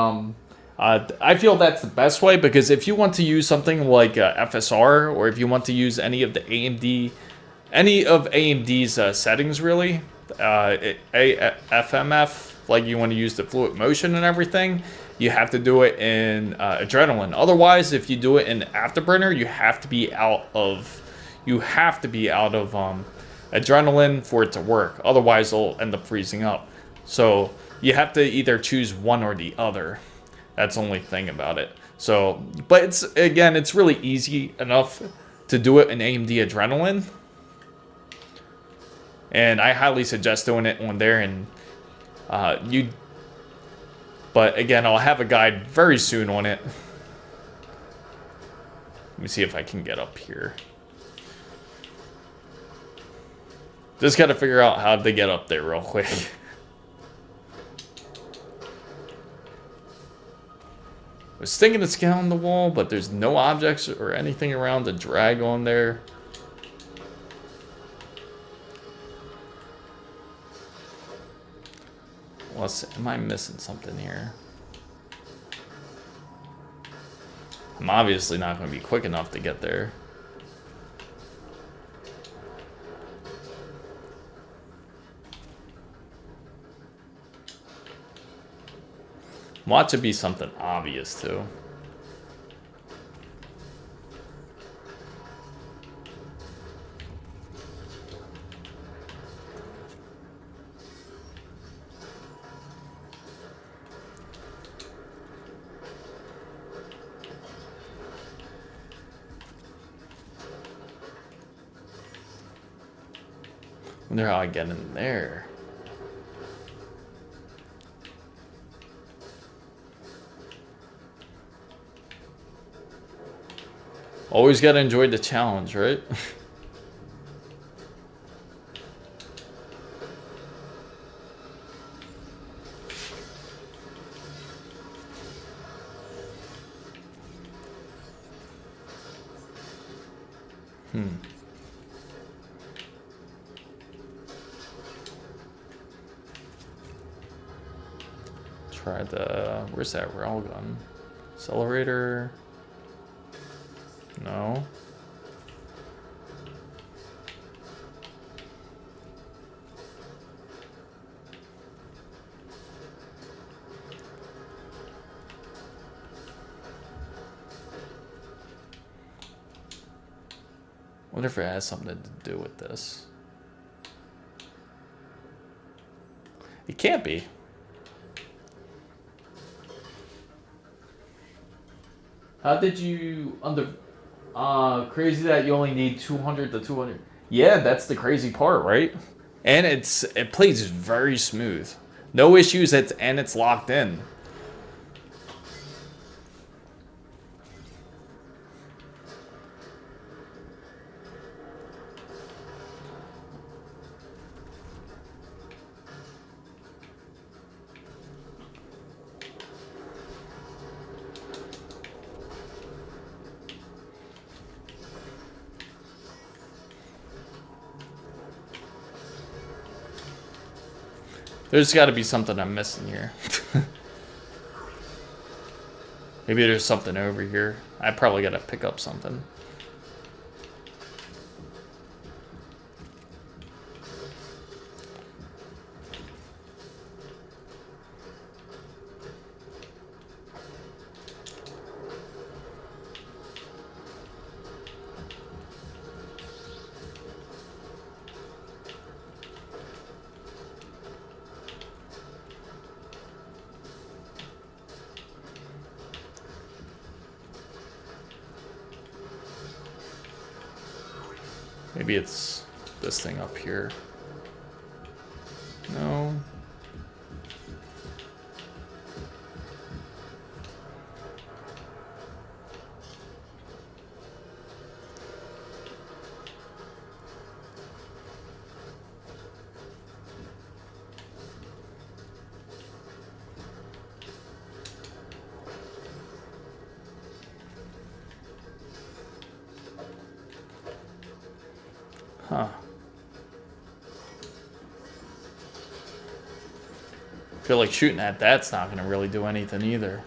I feel that's the best way, because if you want to use something like FSR, or if you want to use any of the AMD's settings really, FMF, like you want to use the fluid motion and everything, you have to do it in Adrenaline. Otherwise, if you do it in Afterburner, you have to be out of Adrenaline for it to work. Otherwise, it'll end up freezing up. So you have to either choose one or the other. That's the only thing about it. So, but it's really easy enough to do it in AMD Adrenaline. And I highly suggest doing it on there. And but again, I'll have a guide very soon on it. Let me see if I can get up here. Just got to figure out how to get up there real quick. I was thinking of scaling the wall, but there's no objects or anything around to drag on there. Am I missing something here? I'm obviously not going to be quick enough to get there. Want to be something obvious too. Wonder how I get in there. Always gotta enjoy the challenge, right? Try the, where's that railgun? Accelerator. No. Wonder if it has something to do with this. It can't be. How did you crazy that you only need 200 to 200? Yeah, that's the crazy part, right? And it plays very smooth. No issues, and it's locked in. There's got to be something I'm missing here. Maybe there's something over here. I probably got to pick up something. Maybe it's this thing up here. No. Huh. I feel like shooting at that's not going to really do anything either.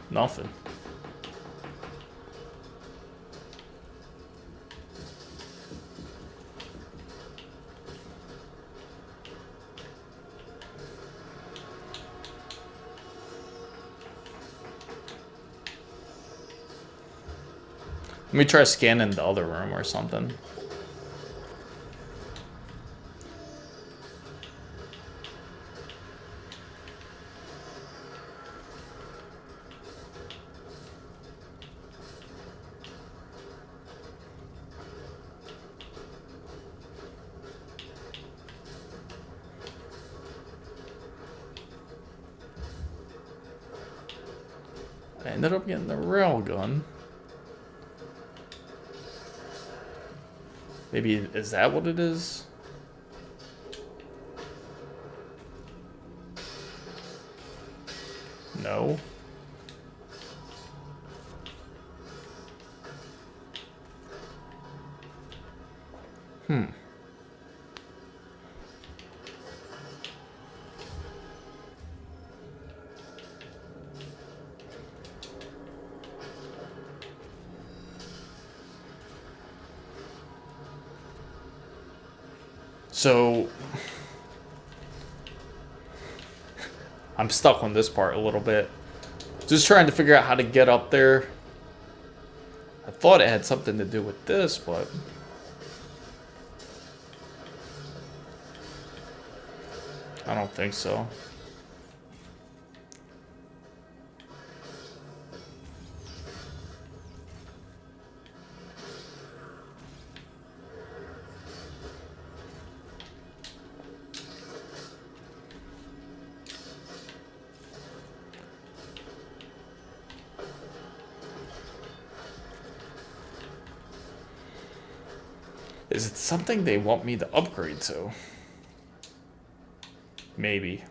Nothing. Let me try scanning the other room or something. I ended up getting the railgun. Maybe, is that what it is? No. So, I'm stuck on this part a little bit. Just trying to figure out how to get up there. I thought it had something to do with this, but... I don't think so. Is it something they want me to upgrade to? Maybe.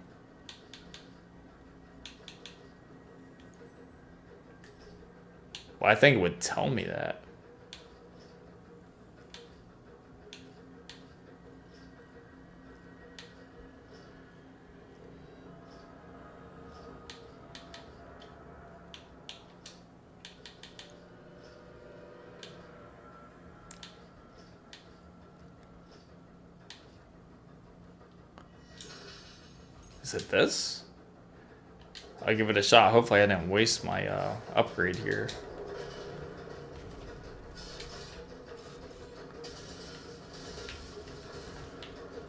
Well, I think it would tell me that. Is it this? I'll give it a shot. Hopefully I didn't waste my upgrade here.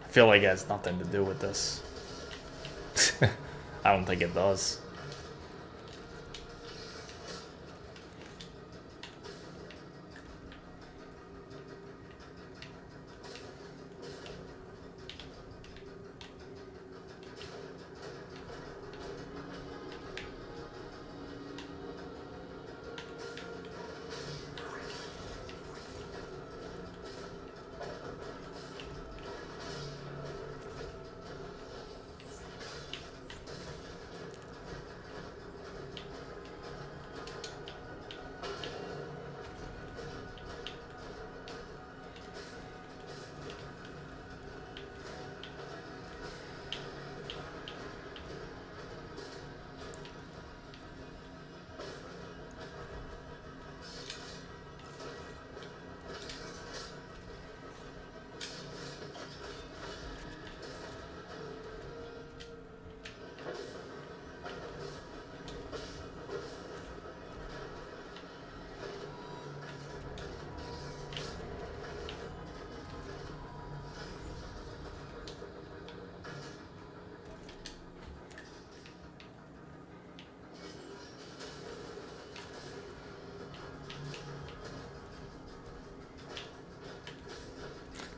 I feel like it has nothing to do with this. I don't think it does.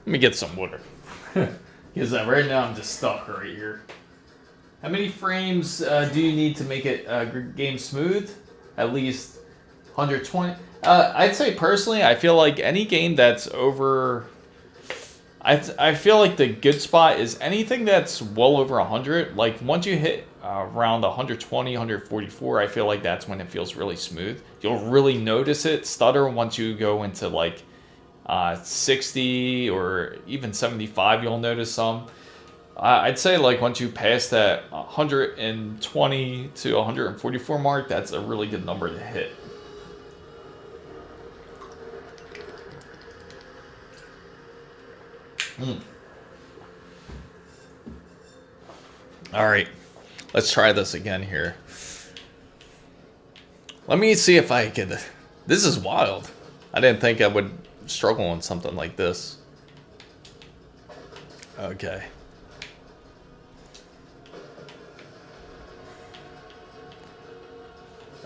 Let me get some water. Because right now I'm just stuck right here. How many frames do you need to make it game smooth? At least 120. I'd say personally, I feel like any game that's over... I feel like the good spot is anything that's well over 100. Like once you hit around 120, 144, I feel like that's when it feels really smooth. You'll really notice it stutter once you go into like 60 or even 75, you'll notice some. I'd say like once you pass that 120 to 144 mark, that's a really good number to hit. All right, let's try this again here. Let me see if I can... This is wild. I didn't think I would struggle on something like this. Okay.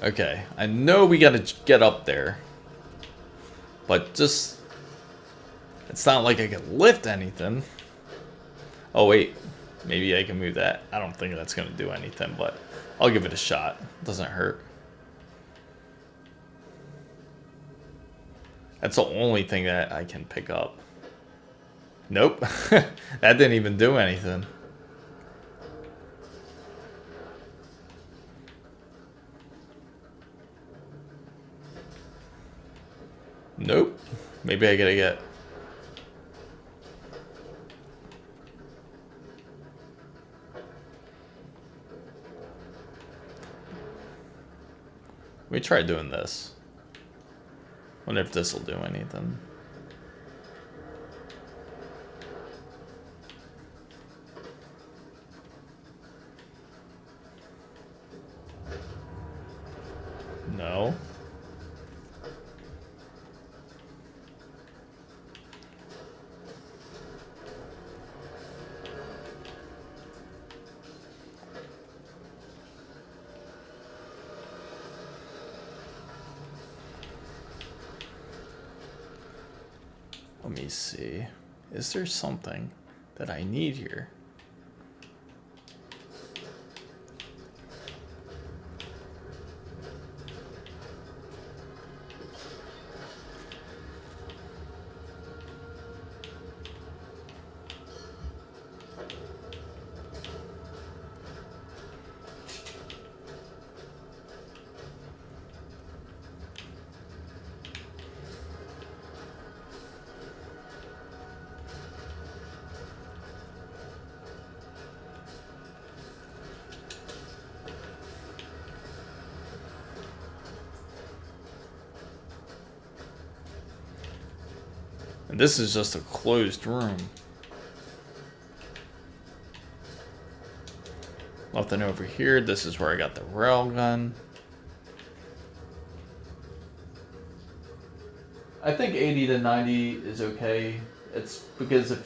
Okay, I know we gotta get up there, but just, it's not like I can lift anything. Oh wait, maybe I can move that. I don't think that's gonna do anything, but I'll give it a shot. Doesn't hurt. That's the only thing that I can pick up. Nope. That didn't even do anything. Nope. Maybe I gotta get... Let me try doing this. Wonder if this will do anything. No. Let me see. Is there something that I need here? And this is just a closed room. Nothing over here. This is where I got the railgun. I think 80 to 90 is okay. It's because the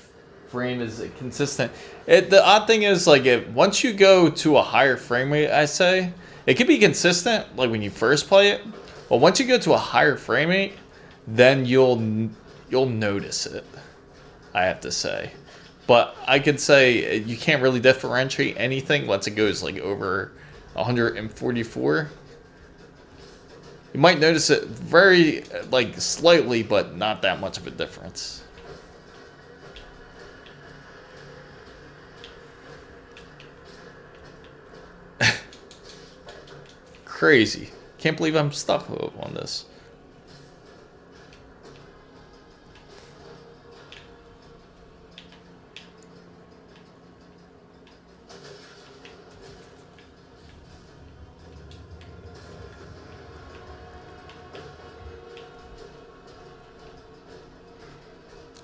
frame is consistent. The odd thing is, like, once you go to a higher frame rate, I say, it can be consistent, like, when you first play it. But once you go to a higher frame rate, then you'll notice it, I have to say. But I could say you can't really differentiate anything once it goes, like, over 144. You might notice it very, like, slightly, but not that much of a difference. Crazy. Can't believe I'm stuck on this.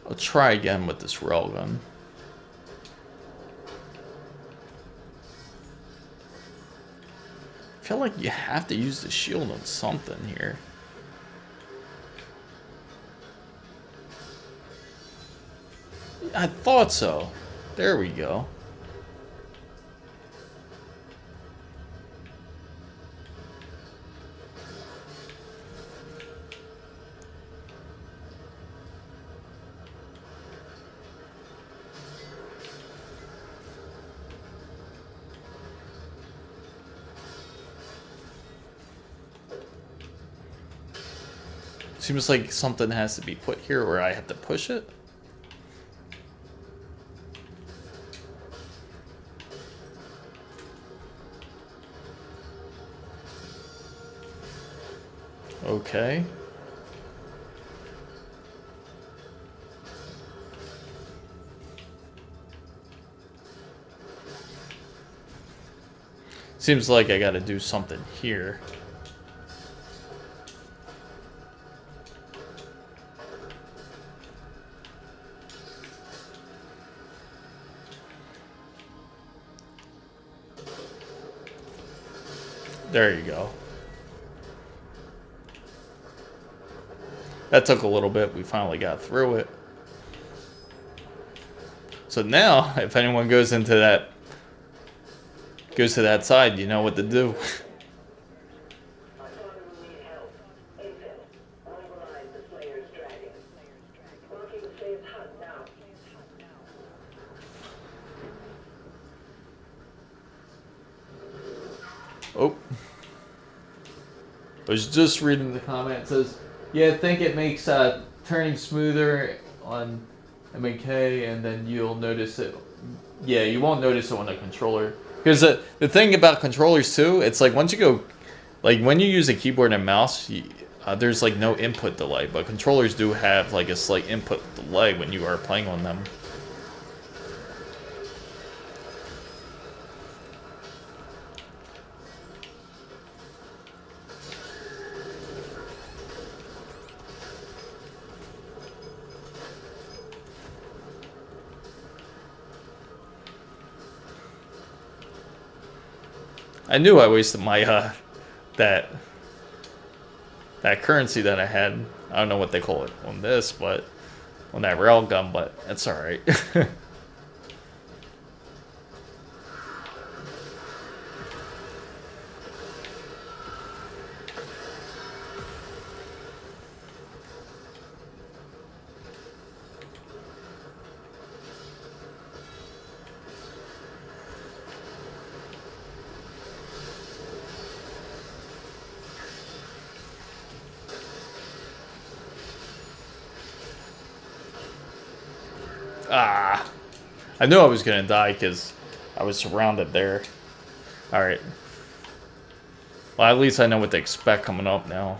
I'll try again with this railgun. I feel like you have to use the shield on something here. I thought so. There we go. Seems like something has to be put here or I have to push it. Okay. Seems like I gotta do something here. There you go. That took a little bit. We finally got through it. So now, if anyone goes to that side, you know what to do. Oh. I was just reading the comment. It says, yeah, I think it makes turning smoother on MK, and then you'll notice it. Yeah, you won't notice it on the controller. Because the thing about controllers, too, it's like once you go, like when you use a keyboard and mouse, there's like no input delay. But controllers do have like a slight input delay when you are playing on them. I knew I wasted my that currency that I had. I don't know what they call it on this, but on that railgun, but it's all right. Ah, I knew I was gonna die because I was surrounded there. All right. Well, at least I know what to expect coming up now.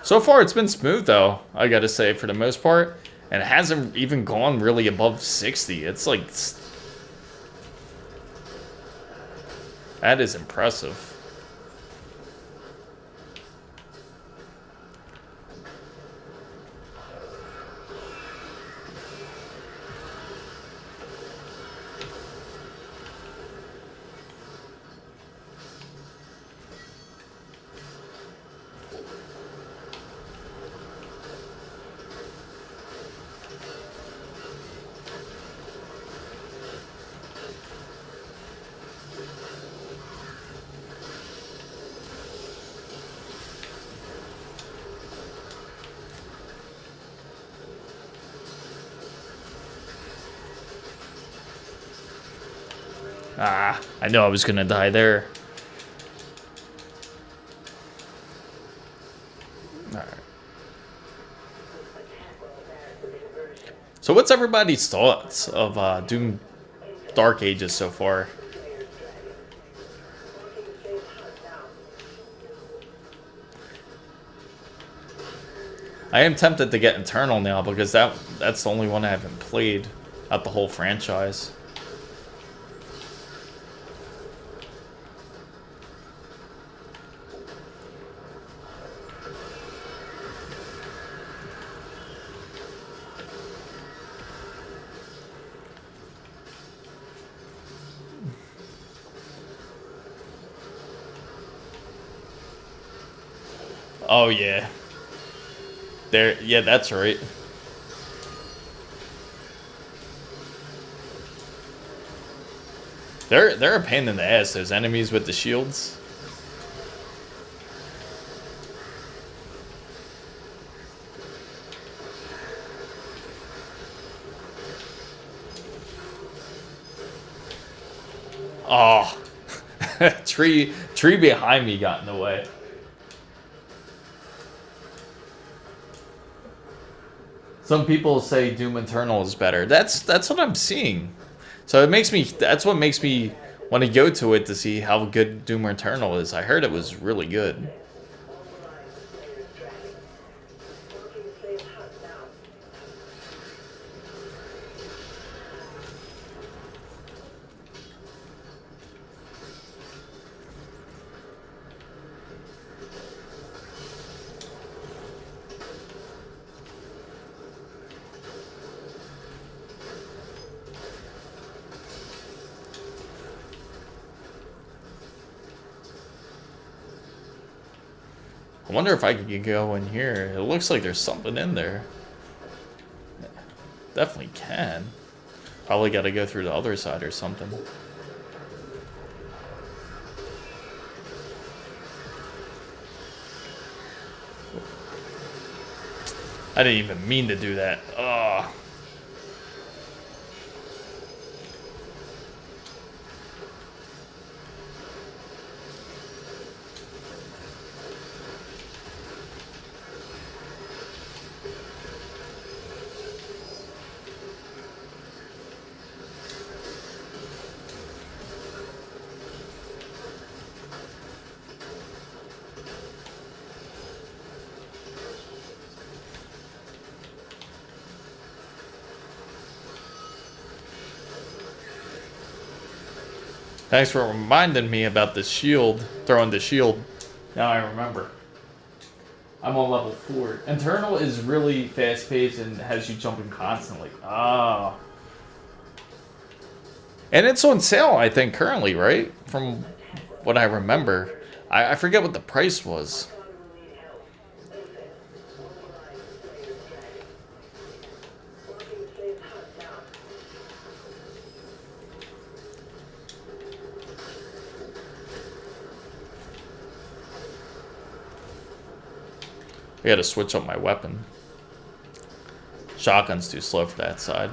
So far, it's been smooth though, I gotta say, for the most part, and it hasn't even gone really above 60. It's like. That is impressive. Ah, I know I was gonna die there. Alright. So what's everybody's thoughts of Doom Dark Ages so far? I am tempted to get Eternal now because that's the only one I haven't played out the whole franchise. Oh yeah. There, yeah, that's right. They're a pain in the ass, those enemies with the shields. Oh, tree behind me got in the way. Some people say Doom Eternal is better. That's what I'm seeing. So it makes me. That's what makes me want to go to it to see how good Doom Eternal is. I heard it was really good. I wonder if I could go in here. It looks like there's something in there. Definitely can. Probably got to go through the other side or something. I didn't even mean to do that. Ugh. Thanks for reminding me about the shield, throwing the shield. Now I remember. I'm on level 4. Internal is really fast paced and has you jumping constantly. Ah. And it's on sale, I think, currently, right? From what I remember. I forget what the price was. I gotta switch up my weapon. Shotgun's too slow for that side.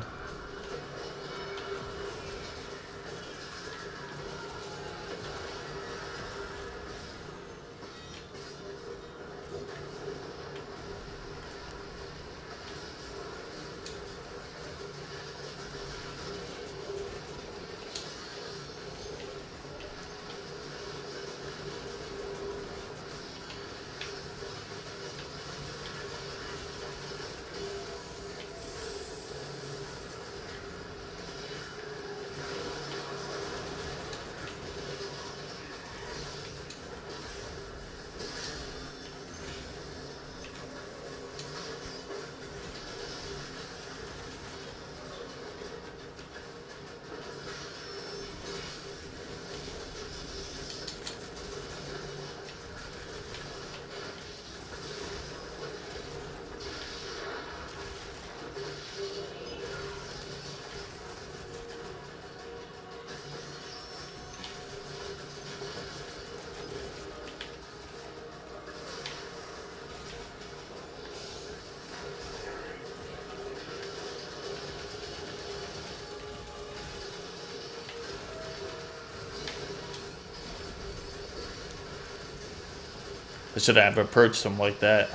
I should have approached him like that.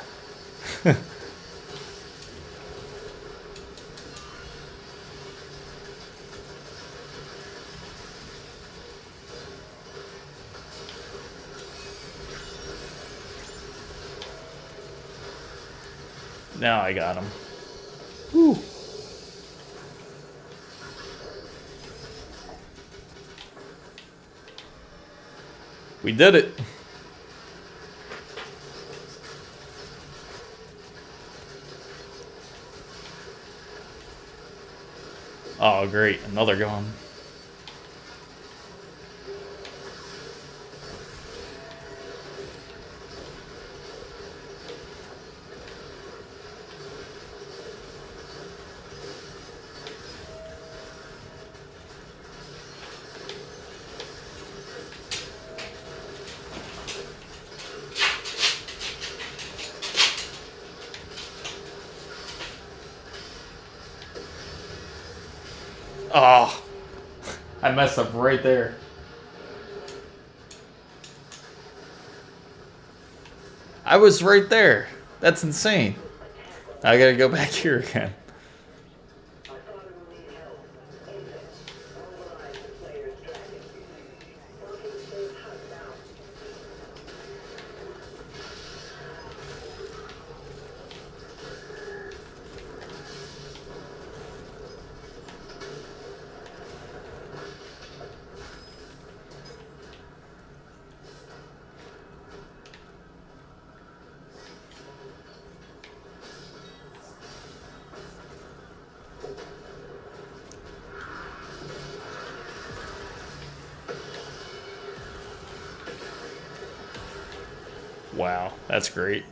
Now I got him. Whew. We did it. Oh, great. Another gone. Oh, I messed up right there. I was right there. That's insane. I gotta go back here again. Wow, that's great.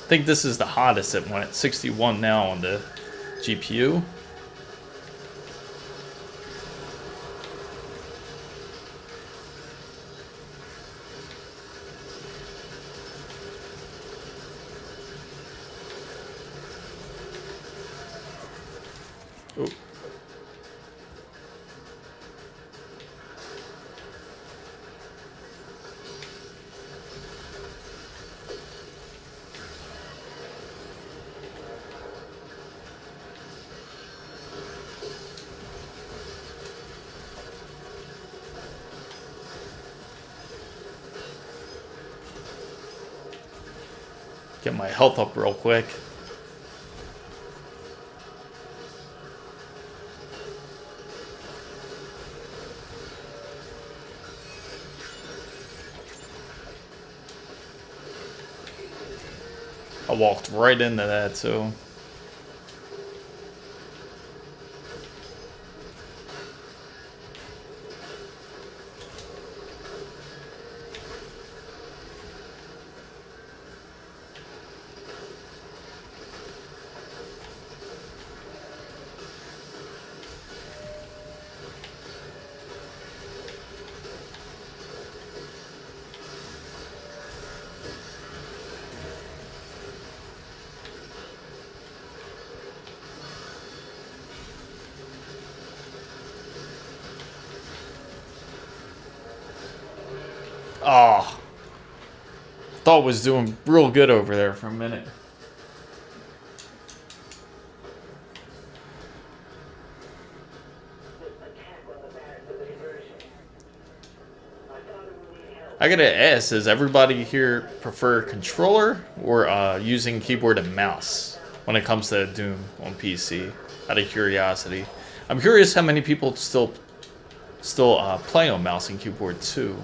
I think this is the hottest it went. 61 now on the GPU. Oh. Get my health up real quick. I walked right into that, so... Oh, thought was doing real good over there for a minute. I gotta ask, does everybody here prefer controller or using keyboard and mouse when it comes to Doom on PC? Out of curiosity, I'm curious how many people still play on mouse and keyboard too.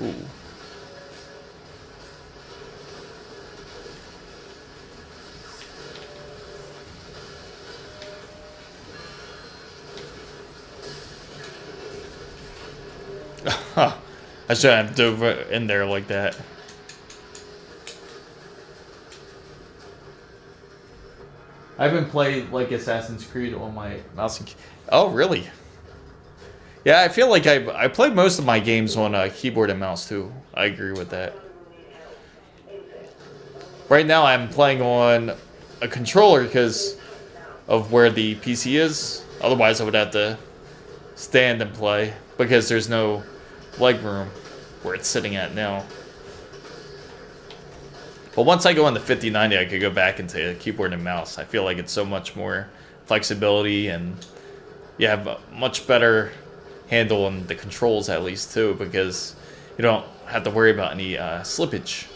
Ooh. I shouldn't have dove in there like that. I haven't played like Assassin's Creed on my mouse and oh, really? Yeah, I feel like I played most of my games on keyboard and mouse too. I agree with that. Right now I'm playing on a controller because of where the PC is. Otherwise I would have to stand and play because there's no leg room where it's sitting at now. But once I go on the 5090, I could go back into keyboard and mouse. I feel like it's so much more flexibility and you have a much better handle on the controls at least too, because you don't have to worry about any slippage.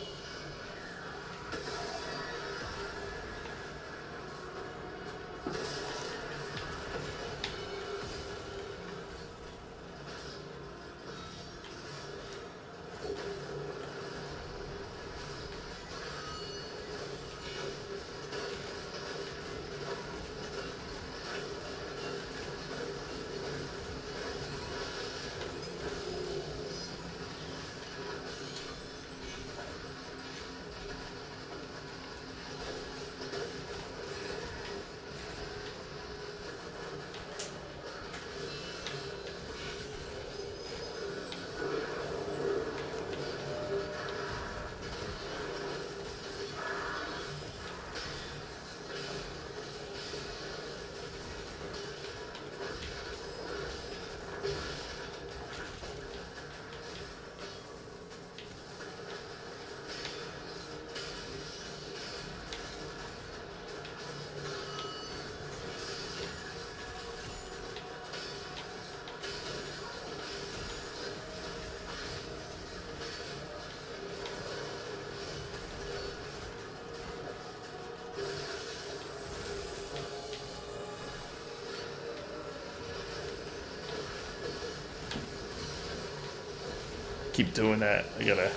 Keep doing that. I gotta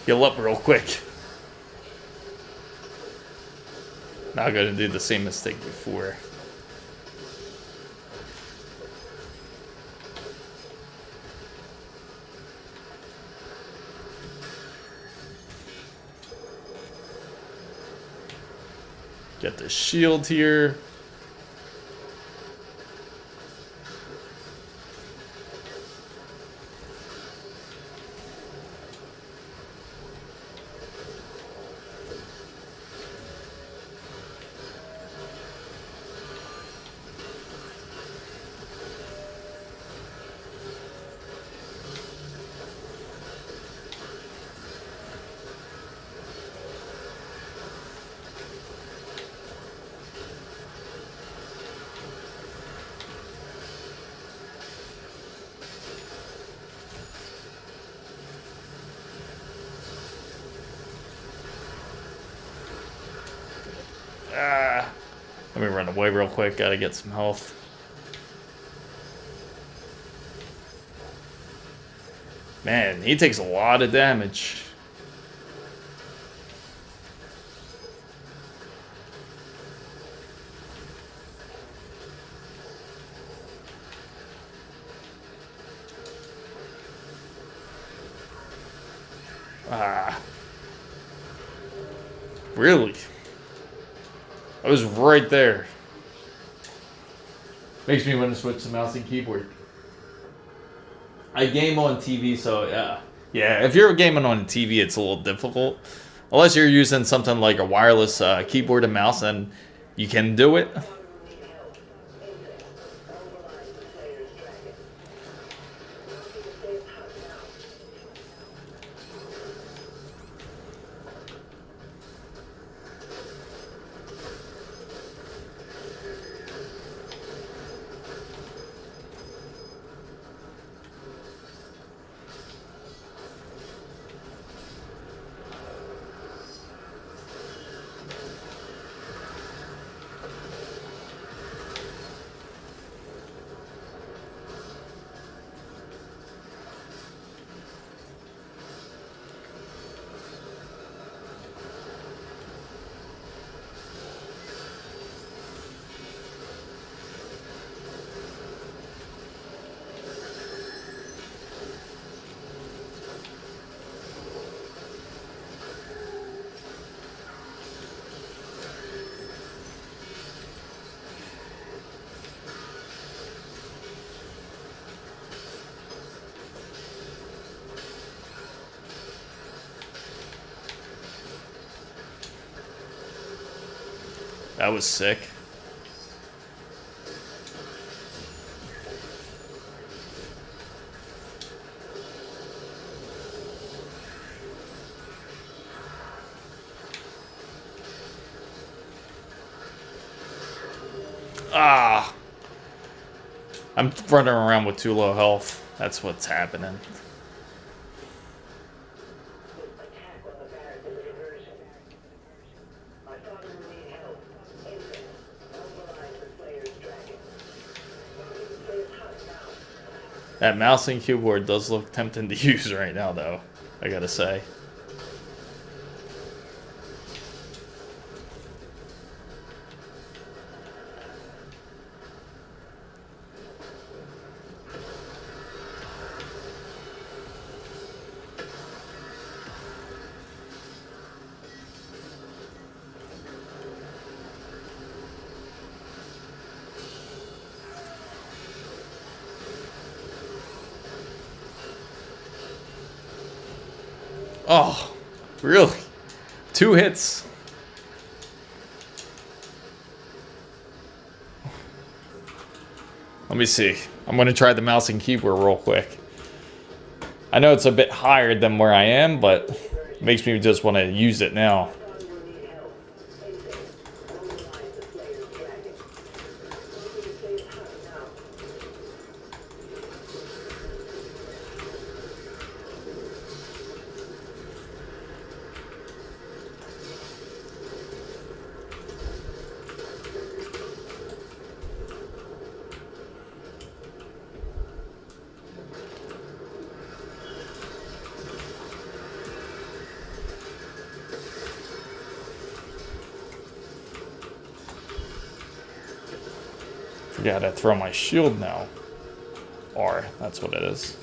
heal up real quick. Now I gotta do the same mistake before. Get the shield here. Let me run away real quick. Gotta get some health. Man, he takes a lot of damage. Really? I was right there. Makes me want to switch to mouse and keyboard. I game on TV, so yeah. Yeah, if you're gaming on TV, it's a little difficult. Unless you're using something like a wireless keyboard and mouse, and you can do it. That was sick. Ah! I'm running around with too low health. That's what's happening. That mouse and keyboard does look tempting to use right now, though, I gotta say. Oh, really? 2 hits. Let me see. I'm going to try the mouse and keyboard real quick. I know it's a bit higher than where I am, but it makes me just want to use it now. Gotta throw my shield now. R, that's what it is.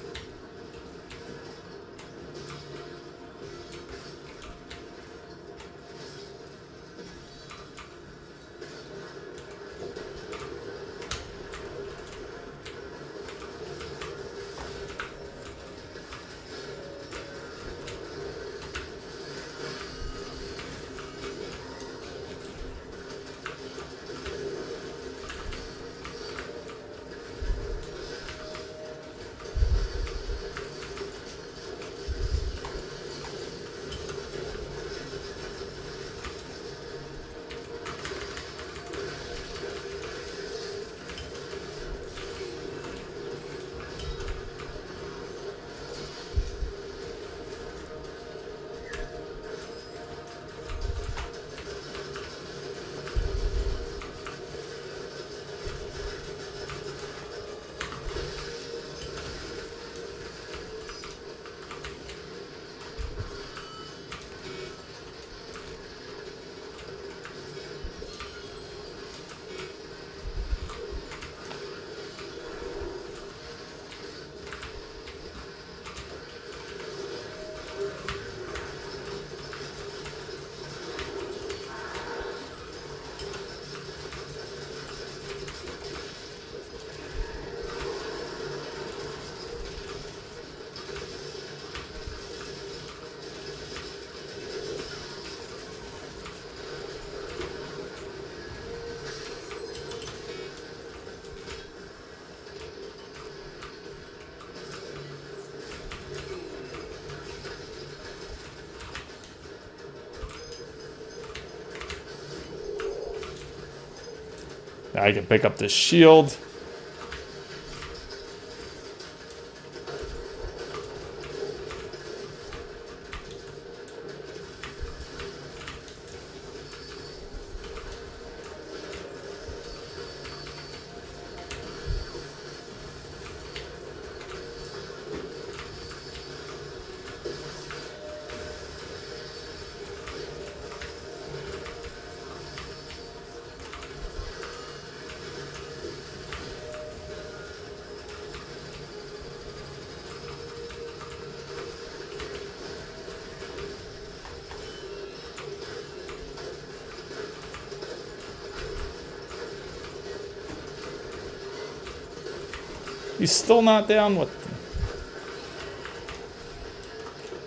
I can pick up this shield. He's still not down with them.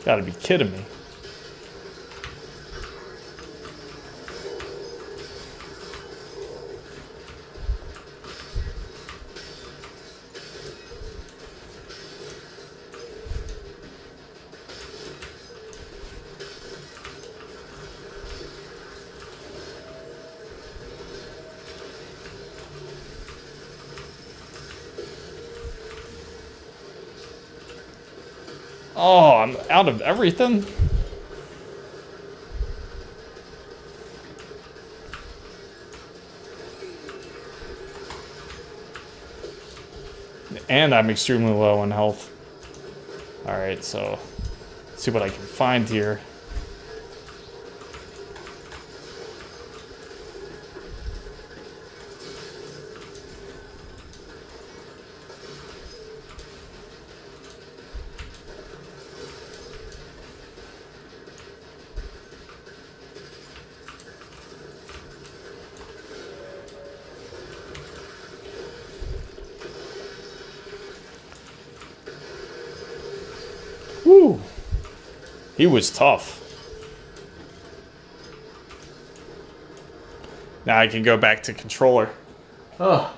Gotta be kidding me. Oh, I'm out of everything? And I'm extremely low on health. Alright, so let's see what I can find here. Woo! He was tough. Now I can go back to controller. Oh.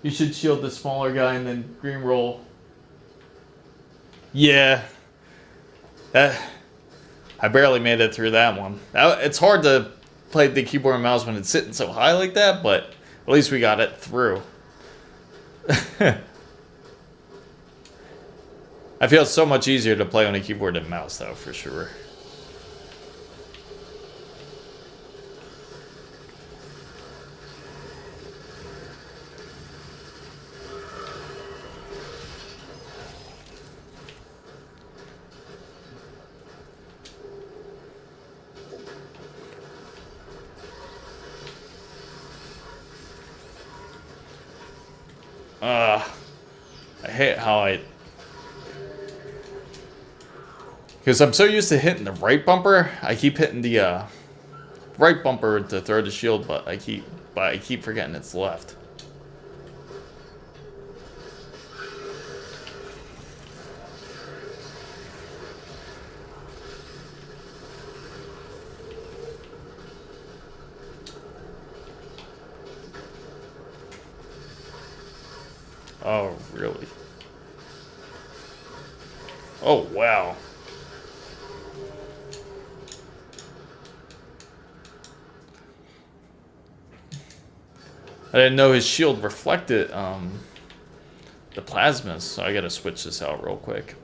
You should shield the smaller guy and then green roll. Yeah. I barely made it through that one. It's hard to play the keyboard and mouse when it's sitting so high like that, but at least we got it through. I feel so much easier to play on a keyboard and mouse, though, for sure. I hate how because I'm so used to hitting the right bumper, I keep hitting the right bumper to throw the shield, but I keep forgetting it's left. Oh, really? Oh, wow. I didn't know his shield reflected the plasmas, so I gotta switch this out real quick.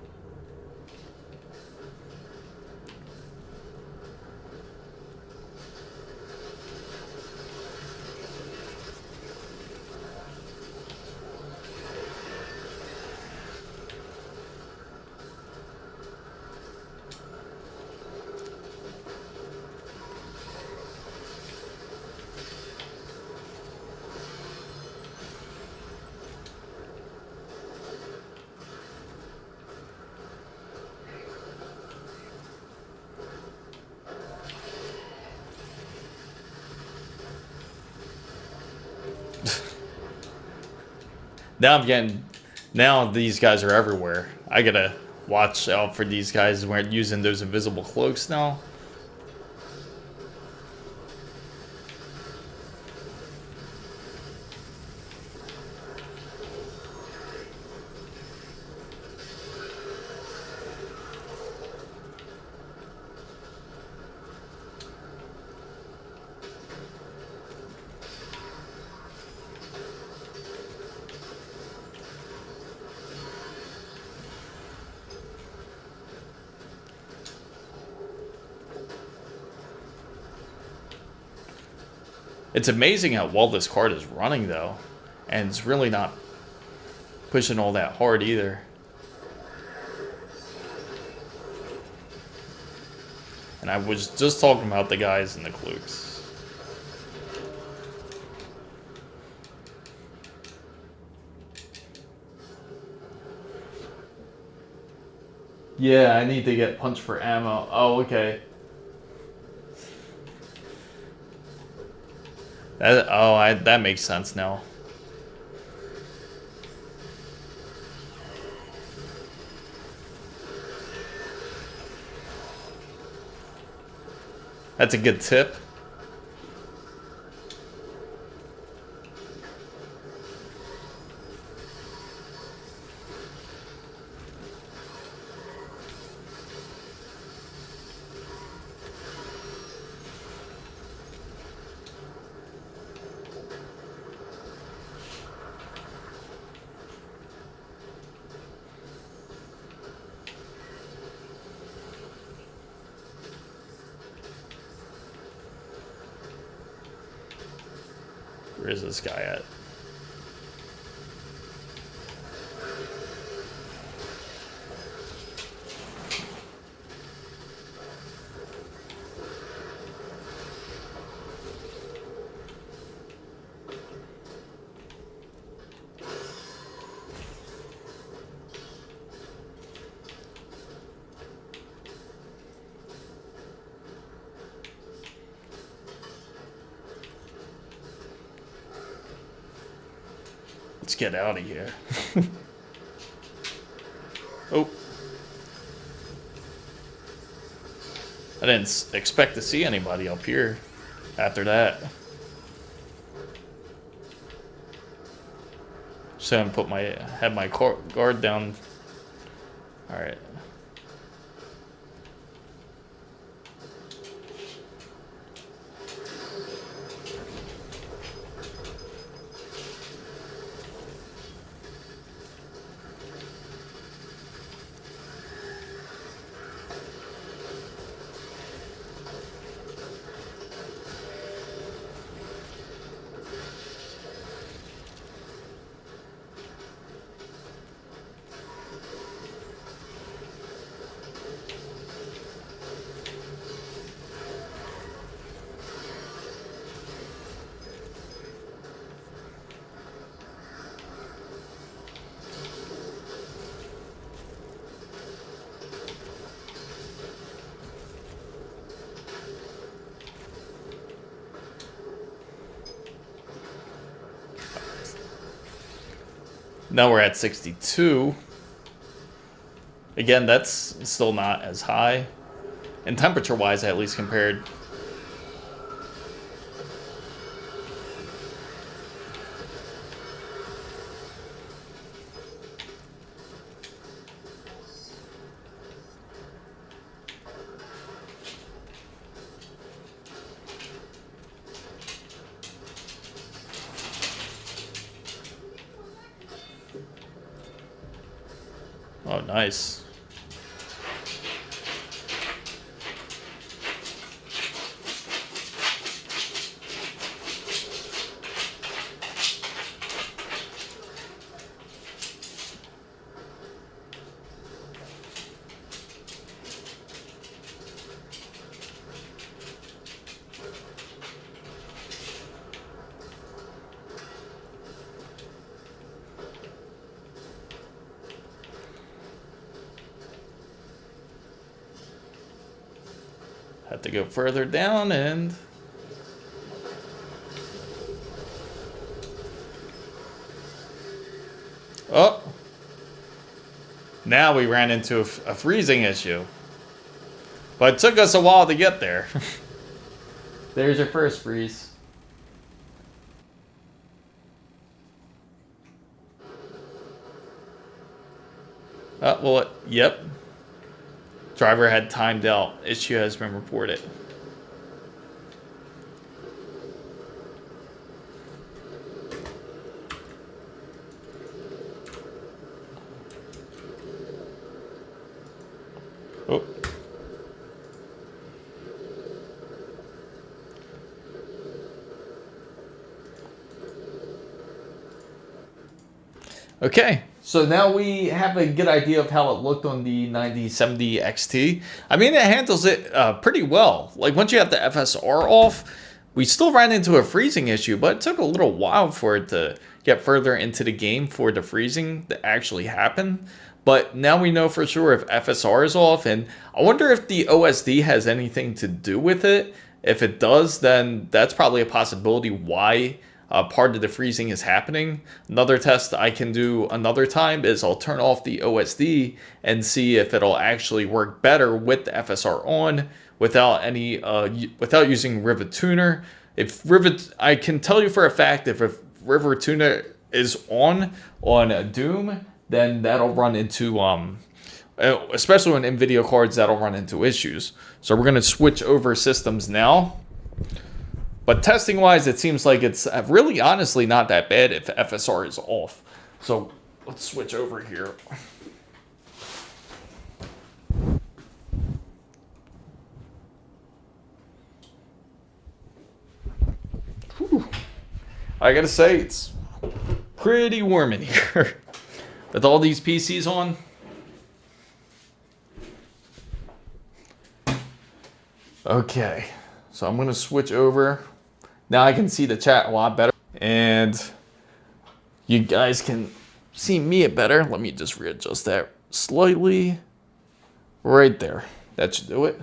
Now these guys are everywhere. I gotta watch out for these guys when using those invisible cloaks now. It's amazing how well this card is running though. And it's really not pushing all that hard either. And I was just talking about the guys in the Klukes. Yeah, I need to get punched for ammo. Oh, okay. That makes sense now. That's a good tip. Where is this guy at? Let's get out of here. Oh. I didn't expect to see anybody up here after that. So I put had my guard down. All right. Now we're at 62. Again, that's still not as high. And temperature-wise, at least compared. Oh, nice. Have to go further down and oh, now we ran into a freezing issue, but it took us a while to get there. There's your first freeze. Well, yep. Driver had timed out. Issue has been reported. Oh. Okay, so now we have a good idea of how it looked on the 9070 XT. I mean, it handles it pretty well. Like once you have the FSR off, we still ran into a freezing issue, but it took a little while for it to get further into the game for the freezing to actually happen. But now we know for sure if FSR is off, and I wonder if the OSD has anything to do with it. If it does, then that's probably a possibility why part of the freezing is happening. Another test I can do another time is I'll turn off the OSD and see if it'll actually work better with the FSR on without any without using Rivet Tuner. I can tell you for a fact if Rivet Tuner is on Doom, then that'll run into especially on NVIDIA cards, that'll run into issues. So we're gonna switch over systems now. But testing wise, it seems like it's really honestly not that bad if FSR is off. So let's switch over here. Whew. I gotta say, it's pretty warm in here with all these PCs on. Okay, so I'm gonna switch over. Now I can see the chat a lot better, and you guys can see me better. Let me just readjust that slightly. Right there. That should do it.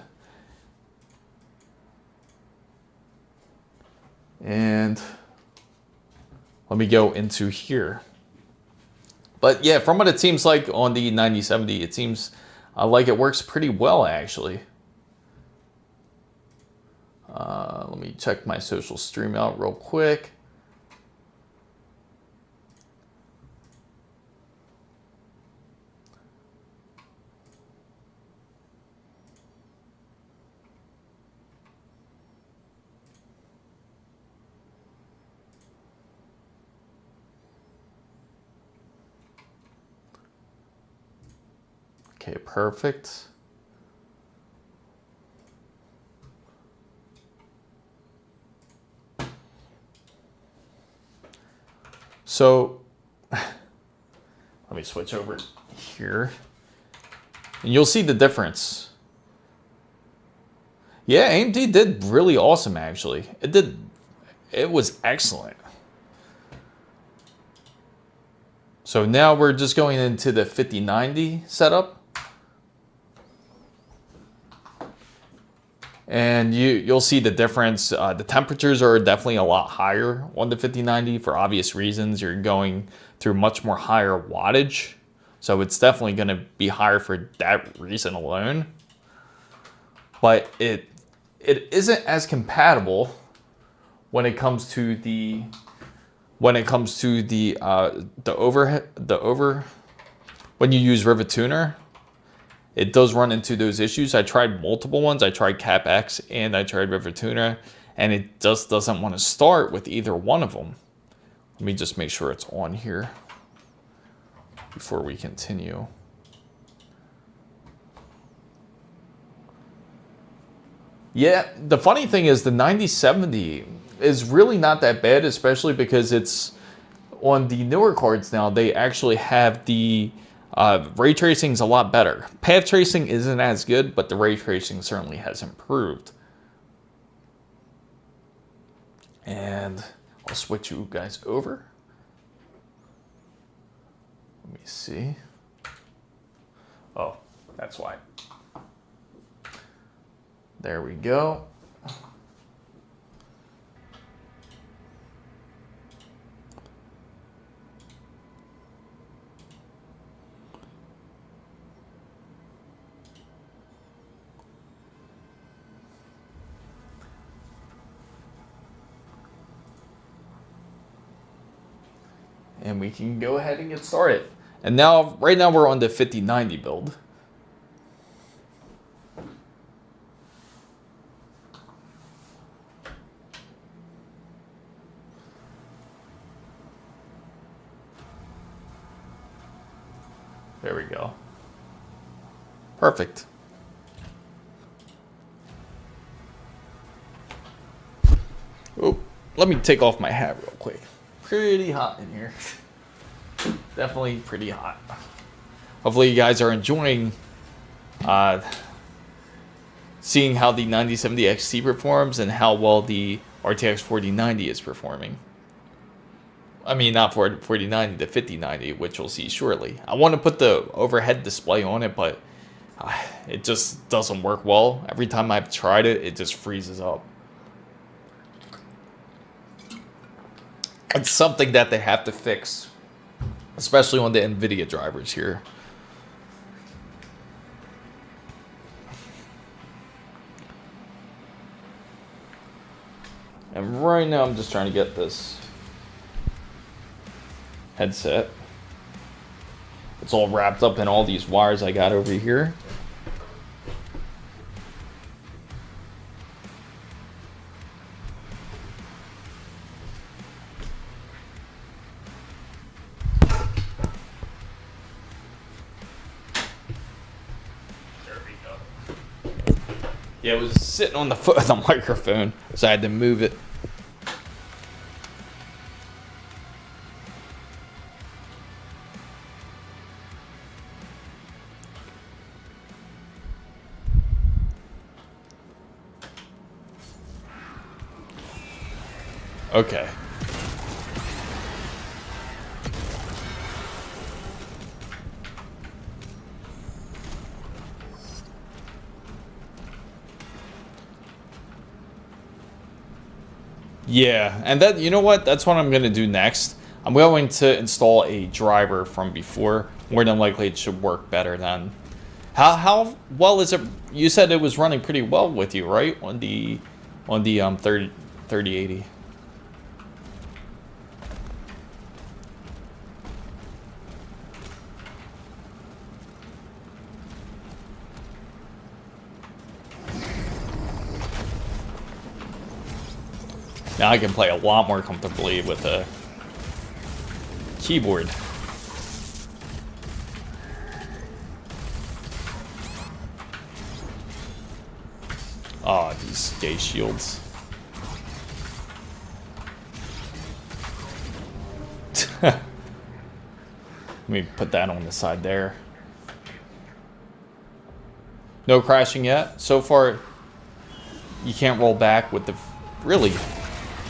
And let me go into here. But yeah, from what it seems like on the 9070, it seems like it works pretty well actually. Let me check my social stream out real quick. Okay, perfect. So let me switch over here and you'll see the difference. Yeah, AMD did really awesome actually. It was excellent. So now we're just going into the 5090 setup. And you'll see the difference. The temperatures are definitely a lot higher on the 5090 for obvious reasons. You're going through much more higher wattage. So it's definitely going to be higher for that reason alone. But it isn't as compatible when it comes to the when you use Rivet Tuner. It does run into those issues. I tried multiple ones. I tried CapX and I tried Rivet Tuner, and it just doesn't want to start with either one of them. Let me just make sure it's on here before we continue. Yeah, the funny thing is the 9070 is really not that bad, especially because it's on the newer cards now. They actually have the ray tracing is a lot better. Path tracing isn't as good, but the ray tracing certainly has improved. And I'll switch you guys over. Let me see. Oh, that's why. There we go. And we can go ahead and get started. And now, right now we're on the 5090 build. There we go. Perfect. Oh, let me take off my hat real quick. Pretty hot in here. definitely pretty hot. Hopefully you guys are enjoying seeing how the 9070 XT performs and how well the RTX 4090 is performing. I mean, not 4090, the 5090, which we'll see shortly. I want to put the overhead display on it, but it just doesn't work well. Every time I've tried it, it just freezes up. It's something that they have to fix, especially on the NVIDIA drivers here. And right now I'm just trying to get this headset. It's all wrapped up in all these wires I got over here. Yeah, it was sitting on the foot of the microphone, so I had to move it. Okay. Yeah, and that, you know what? That's what I'm going to do next. I'm going to install a driver from before. More than likely it should work better then. How well is it? You said it was running pretty well with you, right? On the 3080. Now I can play a lot more comfortably with a keyboard. Oh, these gay shields. Let me put that on the side there. No crashing yet. So far, you can't roll back with the... Really?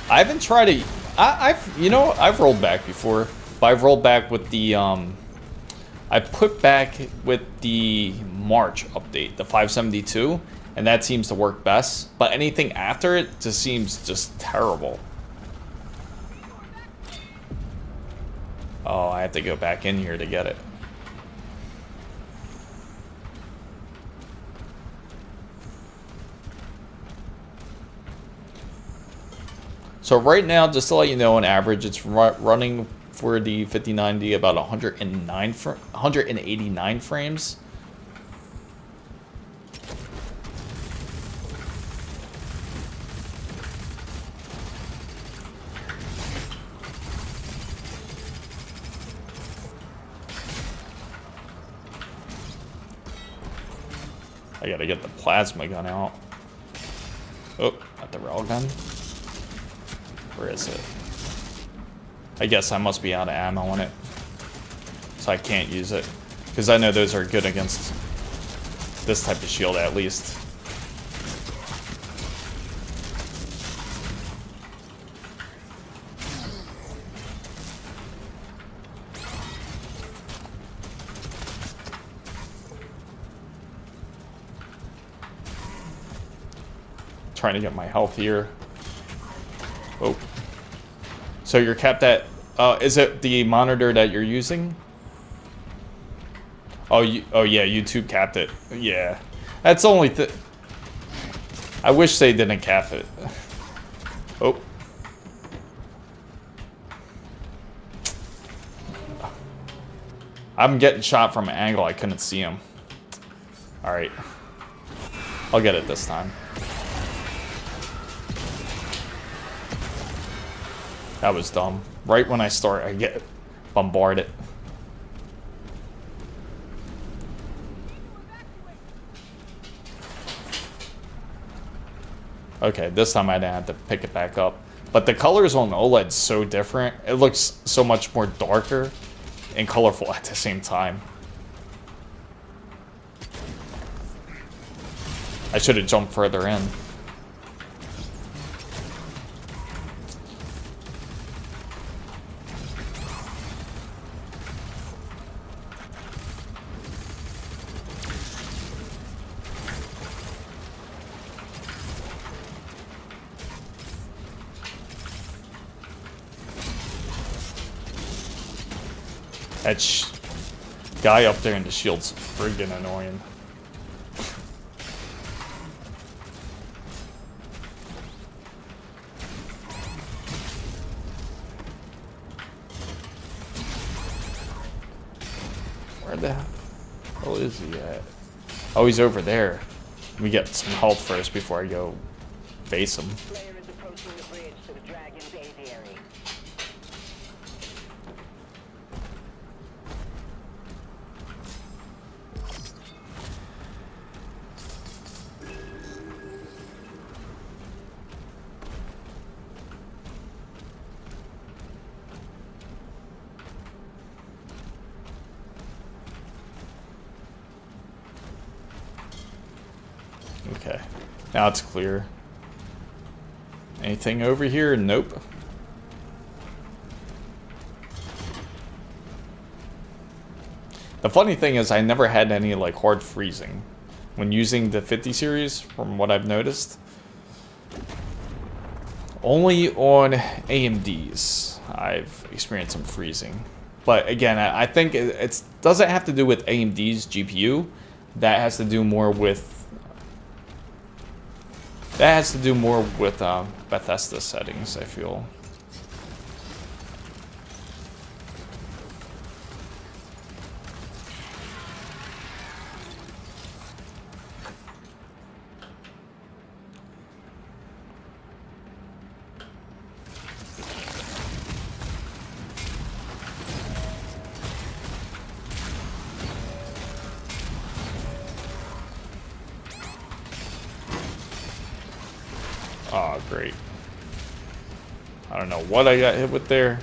I haven't tried it. I've rolled back before, but I've rolled back with the I put back with the March update, the 572, and that seems to work best. But anything after it just seems just terrible. Oh, I have to go back in here to get it. So right now, just to let you know, on average, it's running for the 5090 about 189 frames. I gotta get the plasma gun out. Oh, not the railgun. Where is it? I guess I must be out of ammo on it. So I can't use it. Because I know those are good against this type of shield at least. Trying to get my health here. Oh. So you're capped at... is it the monitor that you're using? Oh, yeah, YouTube capped it. Yeah. That's the only thing... I wish they didn't cap it. Oh. I'm getting shot from an angle I couldn't see him. Alright. I'll get it this time. That was dumb. Right when I start, I get bombarded. Okay, this time I didn't have to pick it back up. But the colors on OLED's so different. It looks so much more darker. and colorful at the same time. I should have jumped further in. That guy up there in the shield's friggin' annoying. Where the hell is he at? Oh, he's over there. Let me get some health first before I go face him. Okay, now it's clear. Anything over here? Nope. The funny thing is I never had any like hard freezing when using the 50 series from what I've noticed. Only on AMDs I've experienced some freezing. But again, I think it doesn't have to do with AMD's GPU. That has to do more with Bethesda settings, I feel. Oh, great. I don't know what I got hit with there.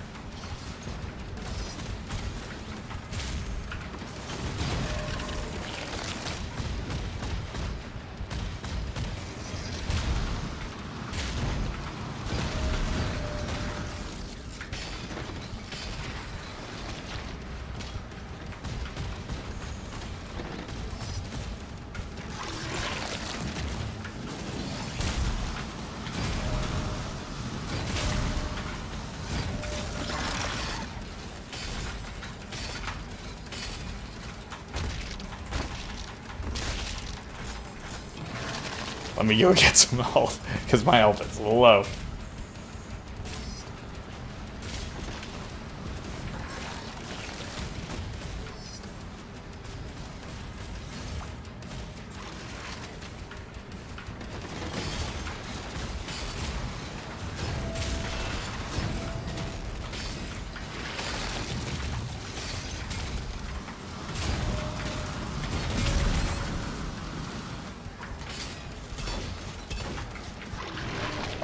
Let me go get some health, because my health is low.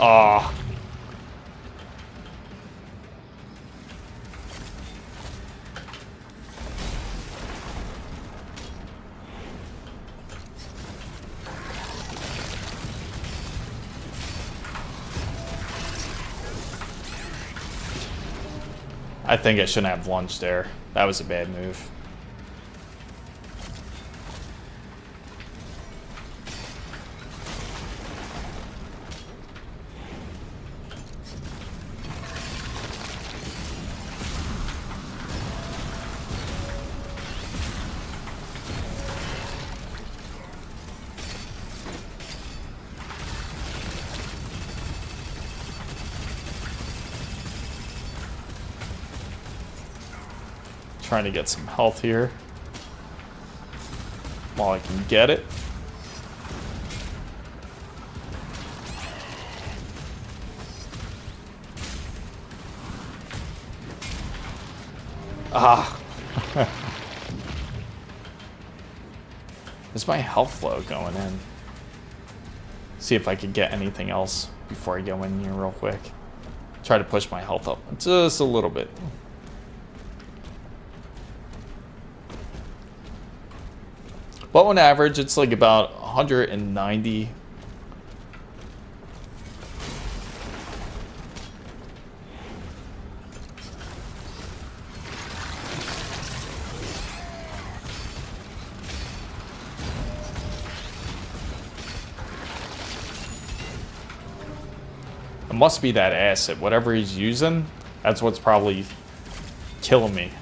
Ah. I think I shouldn't have launched there. That was a bad move. Trying to get some health here while I can get it. Ah. Is my health flow going in? See if I can get anything else before I go in here real quick. Try to push my health up just a little bit. But on average, it's like about 190. It must be that acid. Whatever he's using, that's what's probably killing me.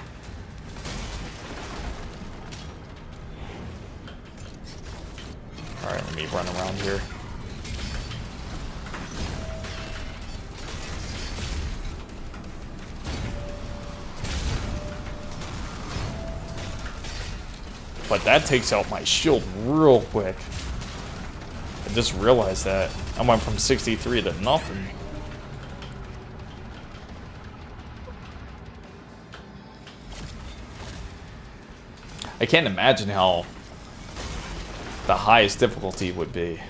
Alright, let me run around here. But that takes out my shield real quick. I just realized that. I went from 63 to nothing. I can't imagine how the highest difficulty would be.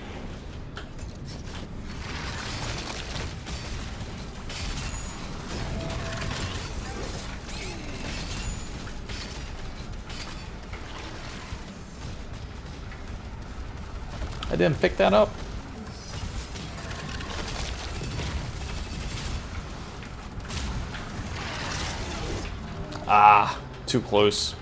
I didn't pick that up. Ah, too close.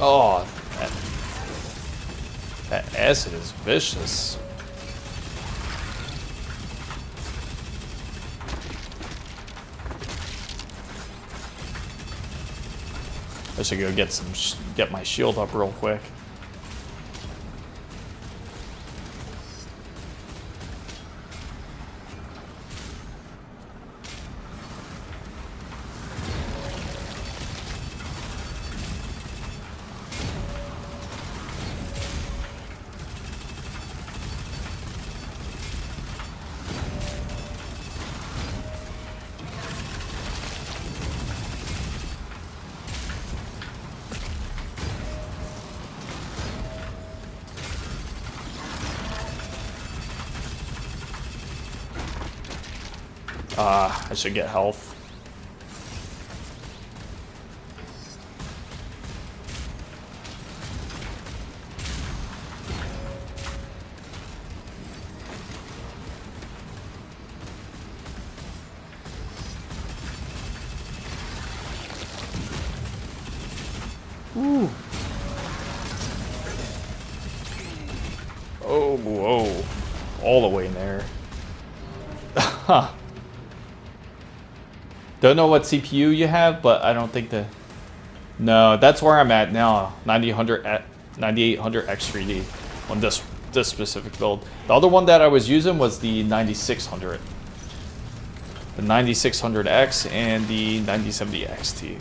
Oh, that acid is vicious. I should go get my shield up real quick. I should get health. Ooh. Oh, whoa. All the way in there. Huh. Don't know what CPU you have, but I don't think that... No, that's where I'm at now. 9800 X3D on this specific build. The other one that I was using was the 9600. The 9600X and the 9070 XT.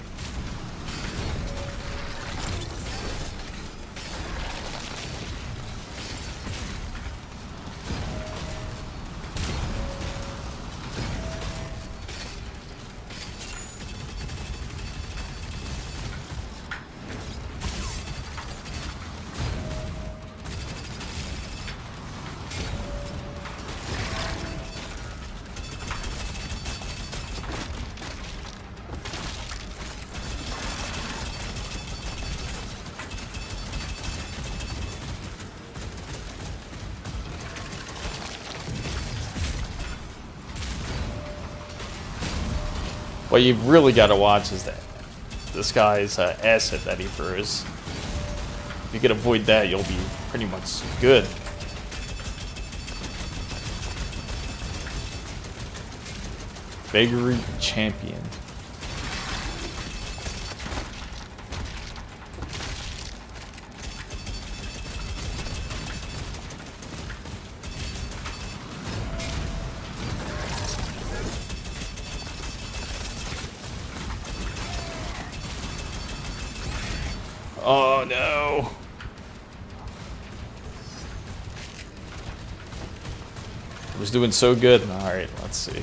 What you've really got to watch is that this guy's acid that he throws. If you can avoid that, you'll be pretty much good. Vagary champion. Oh no. I was doing so good. Alright, let's see.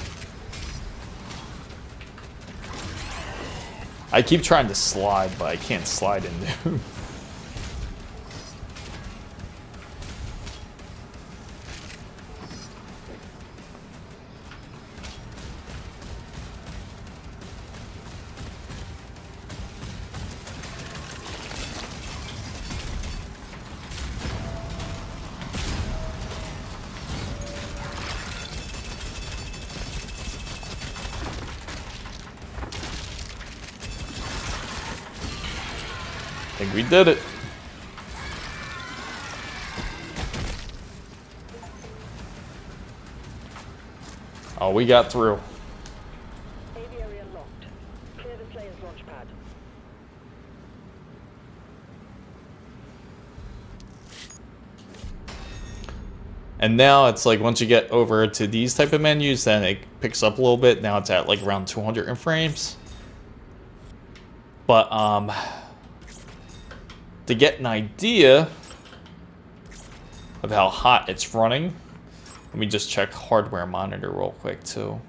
I keep trying to slide, but I can't slide into. I think we did it. Oh, we got through. Aviary unlocked. Clear the Slayer's launch pad. And now it's like once you get over to these type of menus, then it picks up a little bit. Now it's at like around 200 frames. But to get an idea of how hot it's running, let me just check hardware monitor real quick too.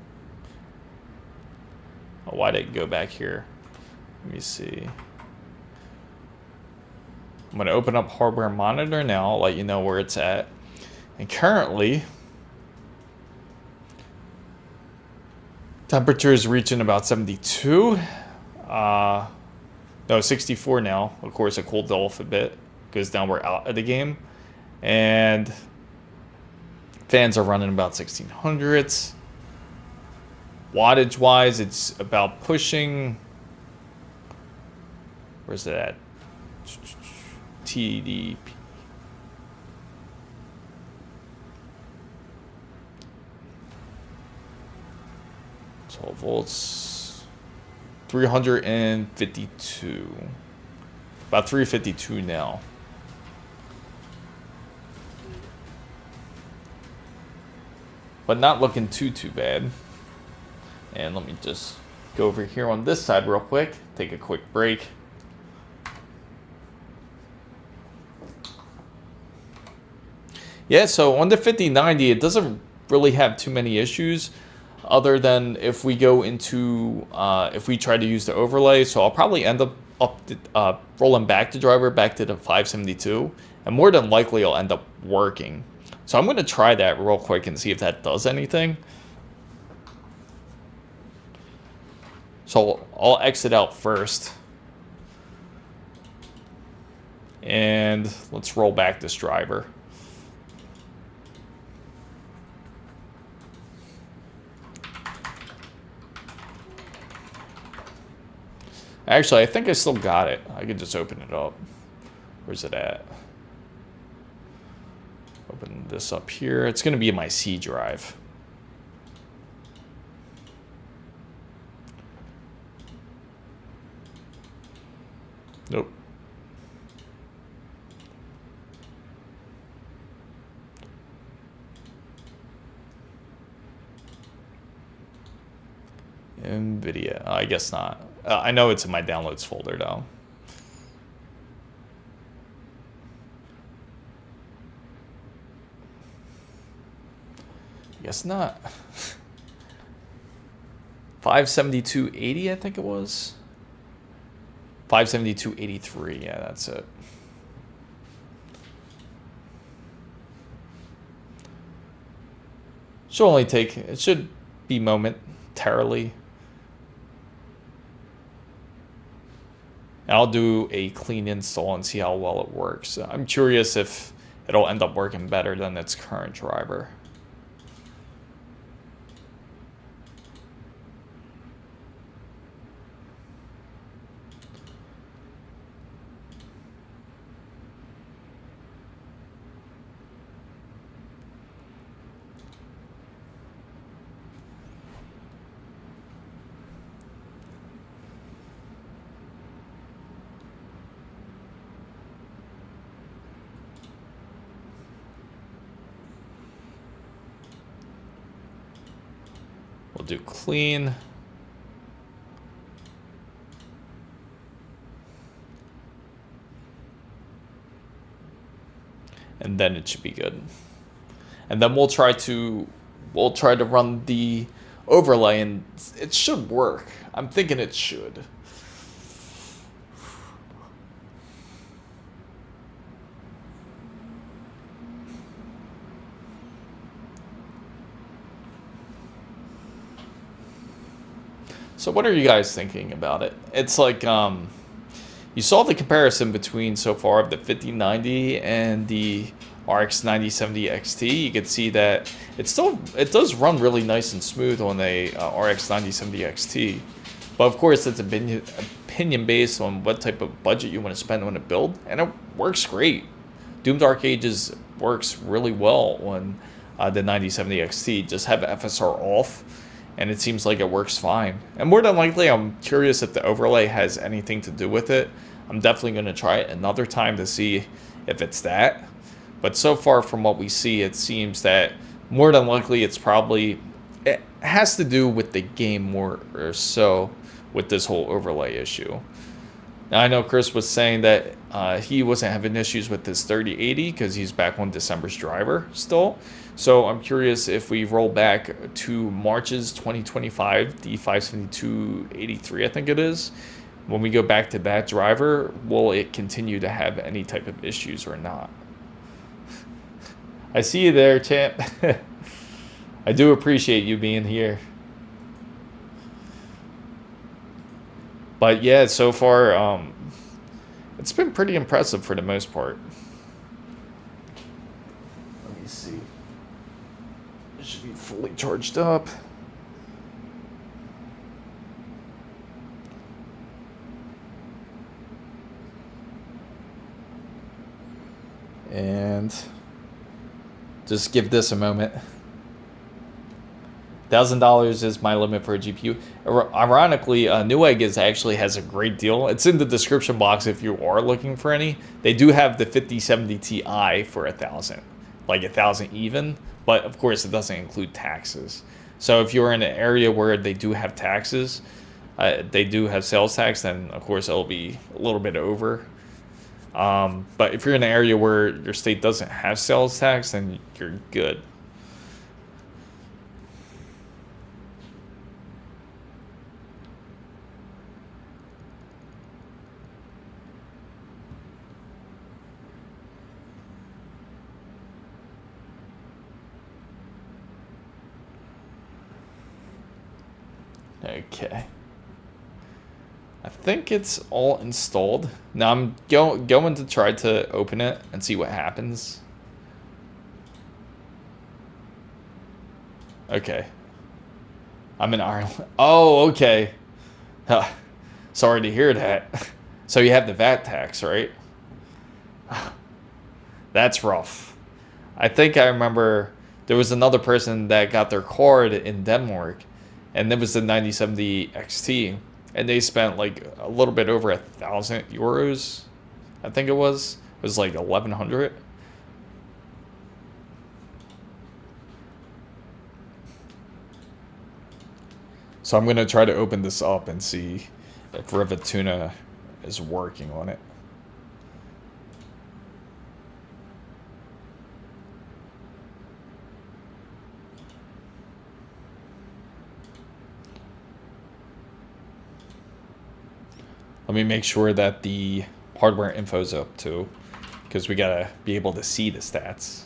Oh, why did it go back here? Let me see. I'm going to open up hardware monitor now. I'll let you know where it's at. And currently, temperature is reaching about 72. No, 64 now. Of course, it cooled off a bit because now we're out of the game. And fans are running about 1600s. Wattage wise, it's about pushing. Where's it at? TDP. 12 volts. 352. About 352 now. But not looking too bad. And let me just go over here on this side real quick. Take a quick break. Yeah, so on the 5090, it doesn't really have too many issues other than if we go into, if we try to use the overlay. So I'll probably end up rolling back the driver back to the 572. And more than likely, it'll end up working. So I'm going to try that real quick and see if that does anything. So I'll exit out first. And let's roll back this driver. Actually, I think I still got it. I could just open it up. Where's it at? Open this up here. It's going to be in my C drive. Nope. NVIDIA. I guess not. I know it's in my downloads folder though. I guess not. 572.80, I think it was. 572.83, yeah, that's it. Should only take, it should be momentarily. And I'll do a clean install and see how well it works. I'm curious if it'll end up working better than its current driver. We'll do clean. and then it should be good. And then we'll try to run the overlay, and it should work. I'm thinking it should. So what are you guys thinking about it? It's like, you saw the comparison between so far of the 5090 and the RX 9070 XT. You can see that it does run really nice and smooth on a RX 9070 XT. But of course, it's opinion based on what type of budget you want to spend on a build, and it works great. Doom Dark Ages works really well on the 9070 XT. Just have FSR off, and it seems like it works fine. And more than likely, I'm curious if the overlay has anything to do with it. I'm definitely going to try it another time to see if it's that. But so far from what we see, it seems that more than likely it has to do with the game more or so with this whole overlay issue. Now, I know Chris was saying that he wasn't having issues with his 3080 because he's back on December's driver still. So I'm curious if we roll back to March's 2025, the 57283, I think it is. When we go back to that driver, will it continue to have any type of issues or not? I see you there, champ. I do appreciate you being here. But yeah, so far, it's been pretty impressive for the most part. Let me see. It should be fully charged up. And just give this a moment. $1,000 is my limit for a GPU. Ironically, Newegg actually has a great deal. It's in the description box if you are looking for any. They do have the 5070 Ti for $1,000, like $1,000 even. But of course, it doesn't include taxes. So if you're in an area where they do have taxes, they do have sales tax, then of course it'll be a little bit over. But if you're in an area where your state doesn't have sales tax, then you're good. Okay. I think it's all installed. Now I'm going to try to open it and see what happens. Okay. I'm in Ireland. Oh, okay. Huh. Sorry to hear that. So you have the VAT tax, right? That's rough. I think I remember there was another person that got their card in Denmark, and it was the 9070 XT. And they spent like a little bit over €1,000. I think it was. It was like 1,100. So I'm gonna try to open this up and see if Rivatuna is working on it. Let me make sure that the hardware info's up too, because we gotta be able to see the stats.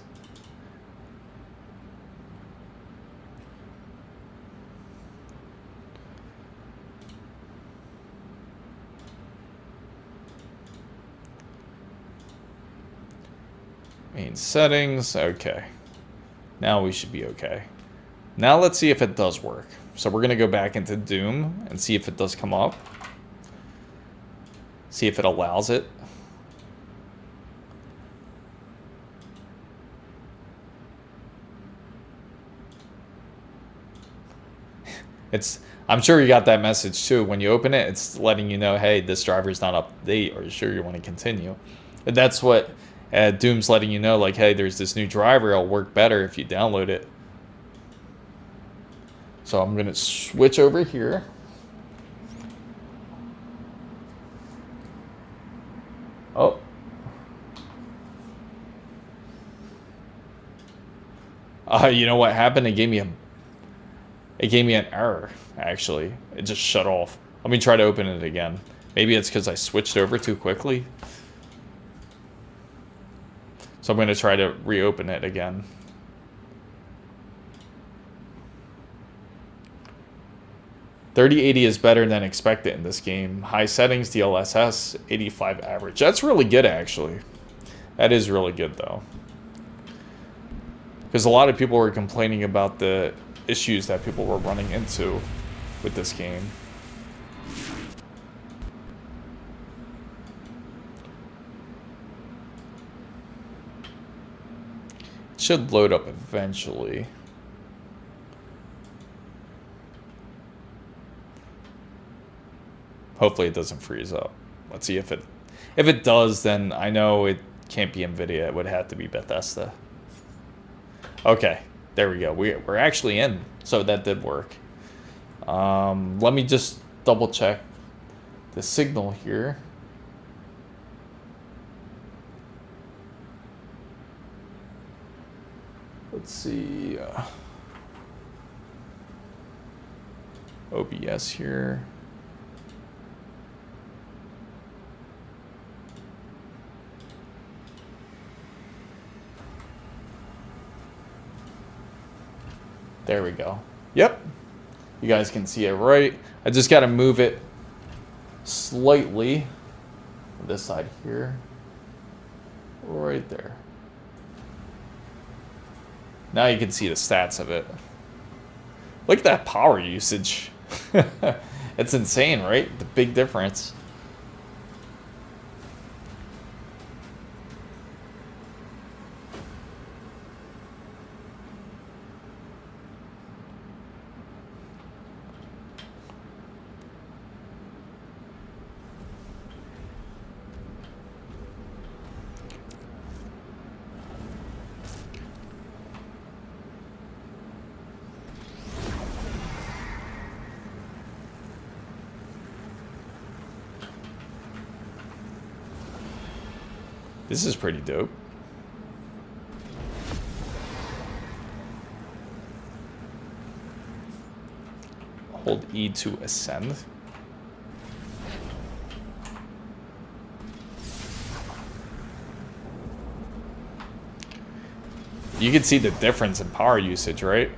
Main settings, okay. Now we should be okay. Now let's see if it does work. So we're gonna go back into Doom and see if it does come up. See if it allows it. I'm sure you got that message too. When you open it, it's letting you know, hey, this driver's not up to date. Are you sure you want to continue? And that's what Doom's letting you know, like, hey, there's this new driver. It'll work better if you download it. So I'm going to switch over here. Oh. You know what happened? It gave me an error, actually. It just shut off. Let me try to open it again. Maybe it's because I switched over too quickly. So I'm going to try to reopen it again. $3080 is better than expected in this game. High settings, DLSS, 85 average. That's really good, actually. That is really good, though. Because a lot of people were complaining about the issues that people were running into with this game. It should load up eventually. Hopefully it doesn't freeze up. Let's see if it does, then I know it can't be NVIDIA. It would have to be Bethesda. Okay, there we go. We're actually in, so that did work. Let me just double check the signal here. Let's see. OBS here. There we go. Yep. You guys can see it right. I just got to move it slightly. This side here. Right there. Now you can see the stats of it. Look at that power usage. It's insane, right? The big difference. This is pretty dope. Hold E to ascend. You can see the difference in power usage, right?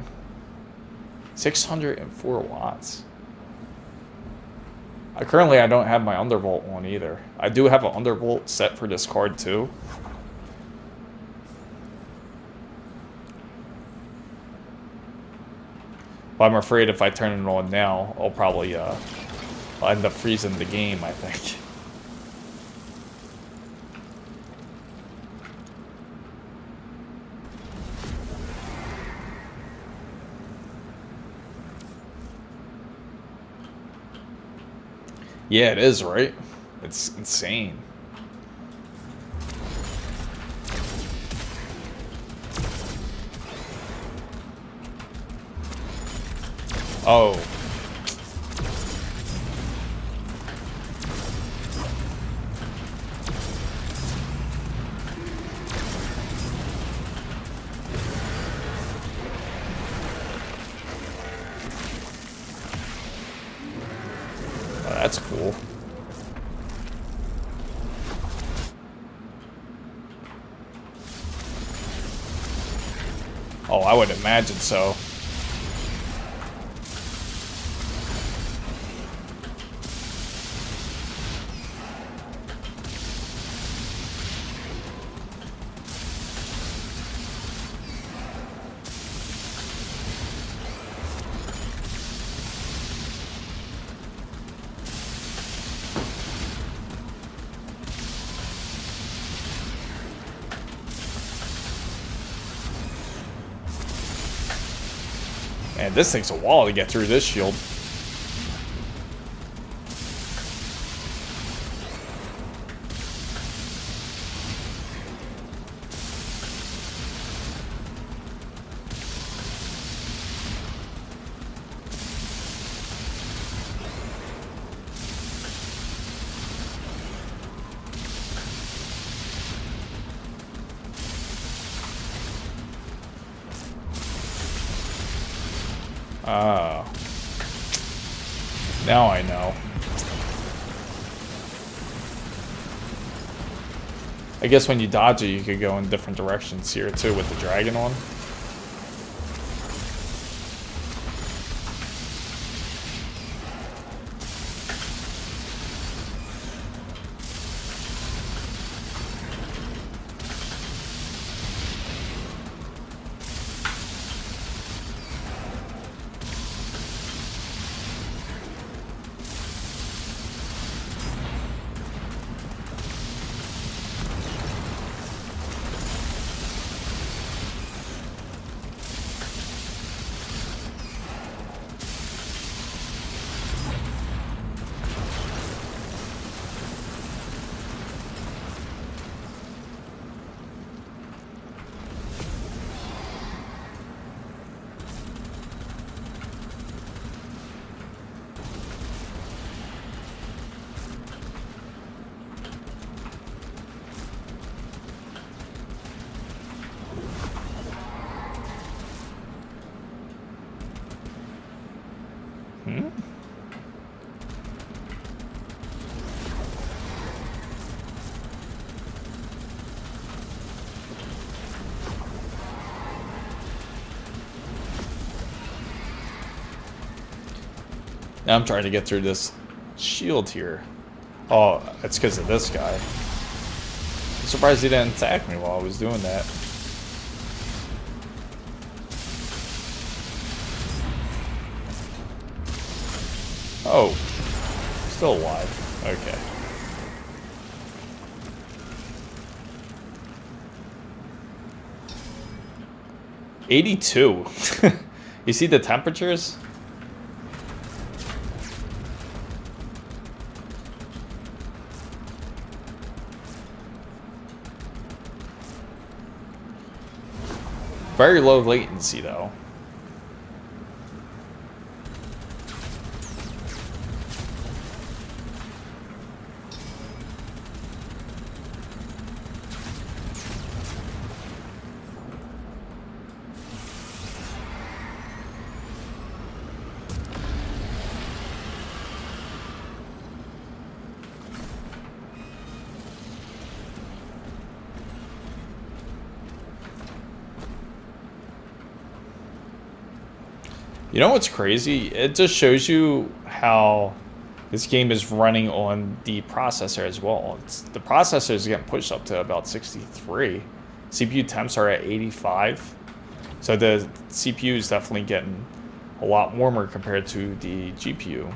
604 watts. Currently, I don't have my undervolt on either. I do have an undervolt set for this card too. But I'm afraid if I turn it on now, I'll probably I'll end up freezing the game, I think. Yeah, it is, right? It's insane. Oh. That's cool. Oh, I would imagine so. Man, this takes a while to get through this shield. Oh. Now I know. I guess when you dodge it, you could go in different directions here too with the dragon on. Now I'm trying to get through this shield here. Oh, it's because of this guy. I'm surprised he didn't attack me while I was doing that. Oh, still alive. Okay. $82. You see the temperatures? Very low latency though. You know what's crazy? It just shows you how this game is running on the processor as well. The processor is getting pushed up to about 63. CPU temps are at 85. So the CPU is definitely getting a lot warmer compared to the GPU.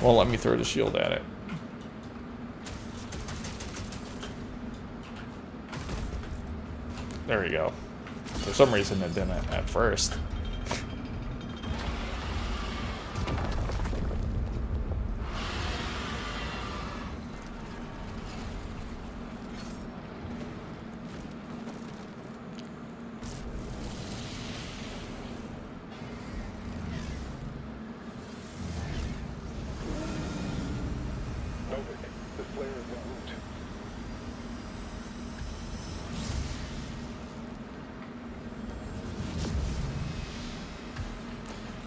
Well, let me throw the shield at it. There we go. For some reason it didn't at first.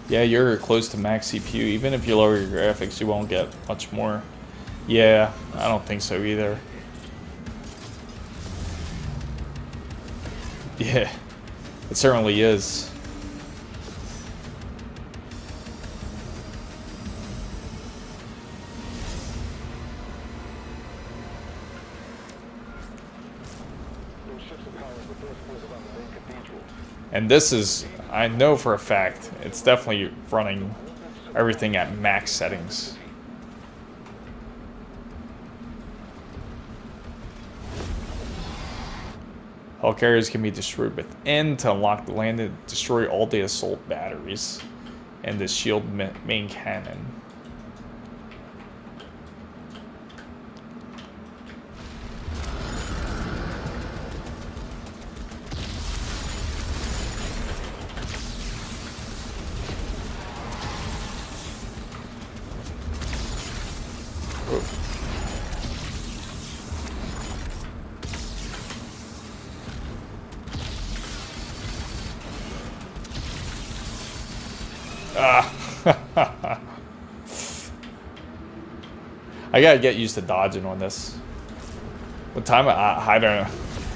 Yeah, you're close to max CPU. Even if you lower your graphics, you won't get much more. Yeah, I don't think so either. Yeah, it certainly is. And this is, I know for a fact, it's definitely running everything at max settings. Hull carriers can be destroyed within to unlock the land and destroy all the assault batteries and the shield main cannon. Oof. I gotta get used to dodging on this. What time? I don't know.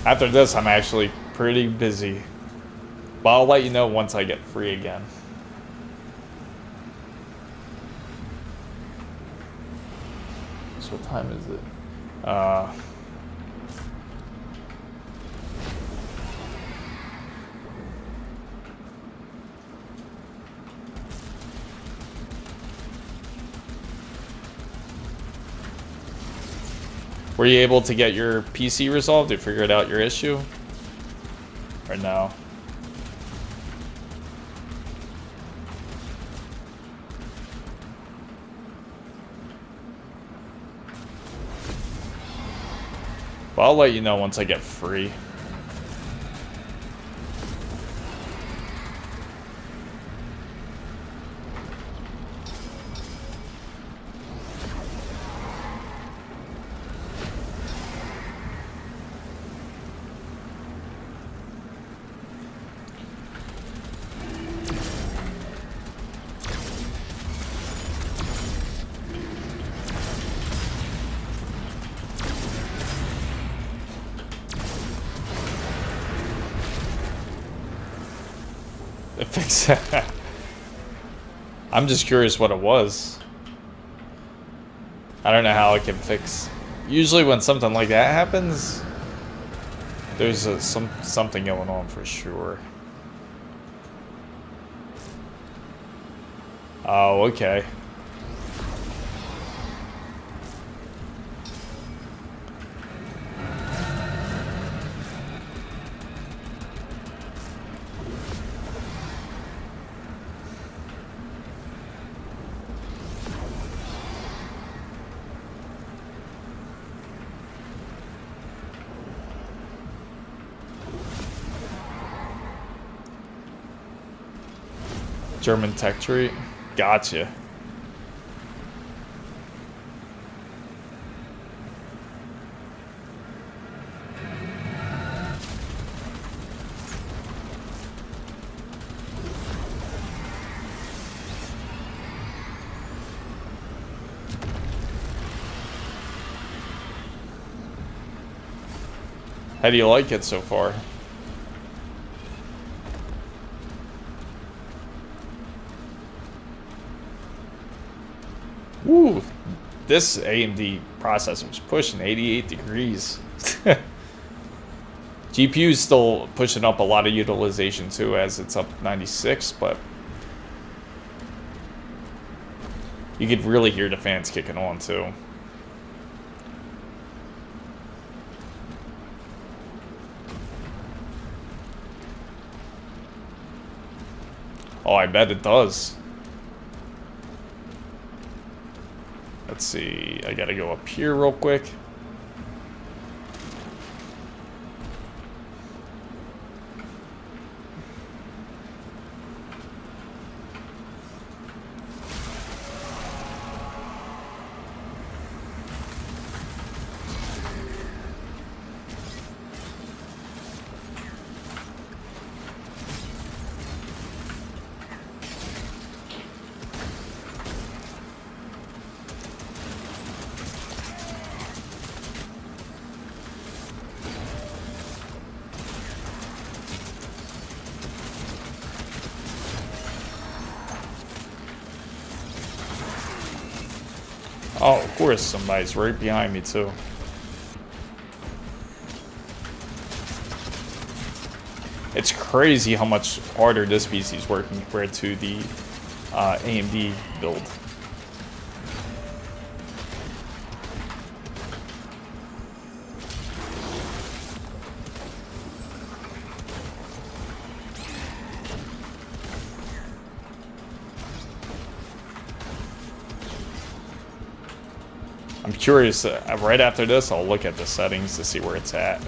After this, I'm actually pretty busy. But I'll let you know once I get free again. So what time is it? Were you able to get your PC resolved? You figured out your issue? Or no? Well, I'll let you know once I get free. I'm just curious what it was. I don't know how it can fix. Usually when something like that happens, there's something going on for sure. Oh, okay. German tech tree. Gotcha. How do you like it so far? Woo! This AMD processor is pushing 88 degrees. GPU is still pushing up a lot of utilization too, as it's up 96, but you could really hear the fans kicking on too. Oh, I bet it does. Let's see, I gotta go up here real quick. Oh, of course, somebody's right behind me, too. It's crazy how much harder this PC is working compared to the AMD build. I'm curious, right after this, I'll look at the settings to see where it's at.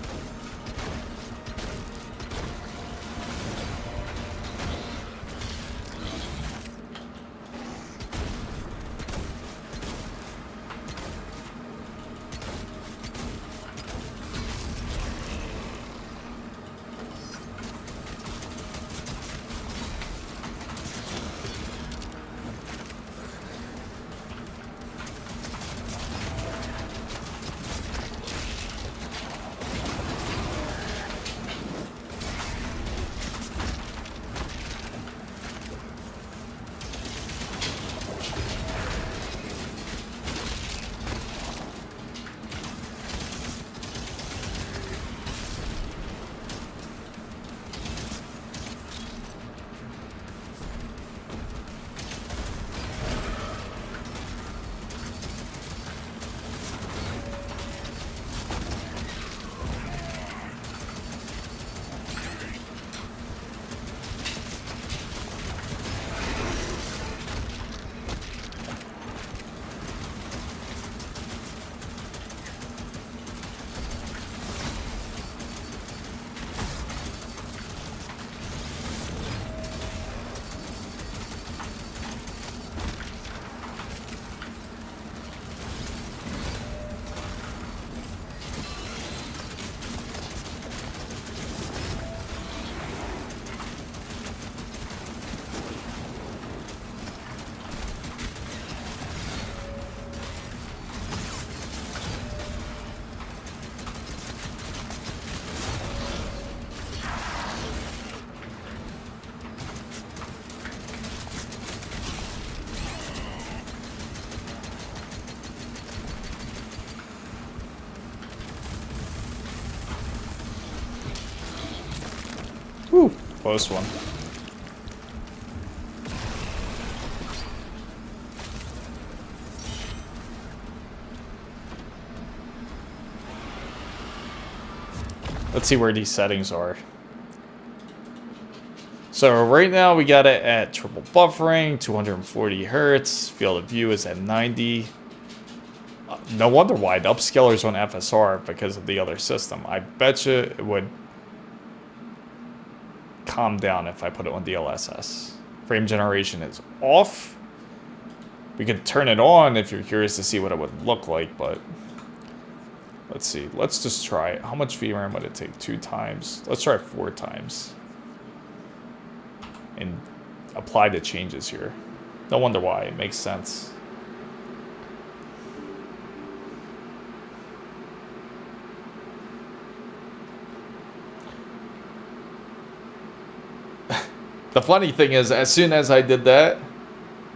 Close one. Let's see where these settings are. So right now we got it at triple buffering, 240 hertz. Field of view is at 90. No wonder why the upscaler's on FSR because of the other system. I bet you it would calm down if I put it on DLSS. Frame generation is off. We could turn it on if you're curious to see what it would look like, but let's see. Let's just try it. How much VRAM would it take? 2 times. Let's try it 4 times. And apply the changes here. No wonder why. It makes sense. The funny thing is, as soon as I did that,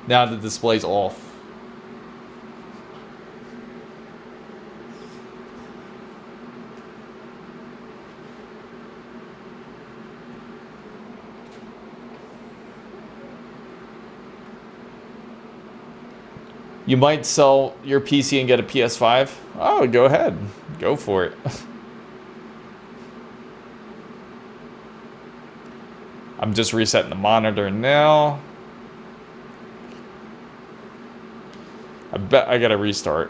now the display's off. You might sell your PC and get a PS5. Oh, go ahead. Go for it. I'm just resetting the monitor now. I bet I gotta restart.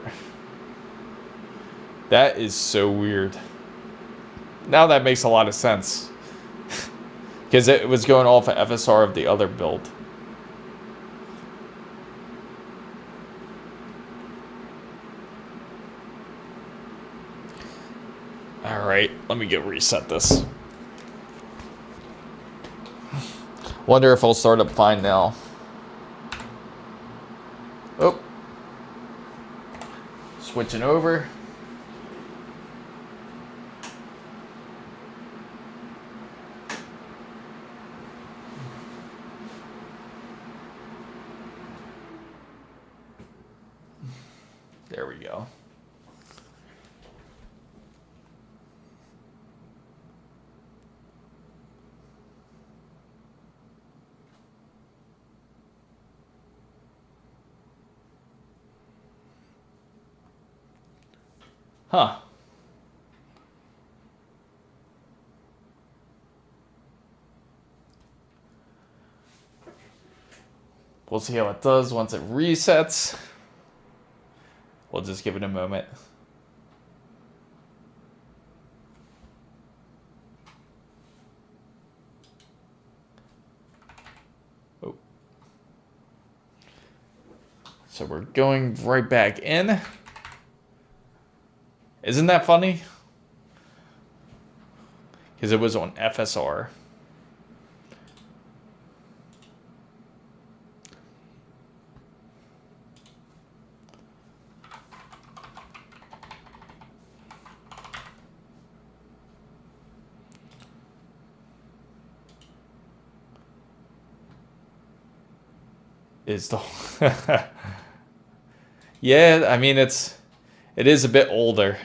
That is so weird. Now that makes a lot of sense. Because it was going off of FSR of the other build. Alright, let me get reset this. Wonder if I'll start up fine now. Oh. Switching over. There we go. Huh. We'll see how it does once it resets. We'll just give it a moment. Oh. So we're going right back in. Isn't that funny? Because it was on FSR. Is the yeah, I mean it is a bit older.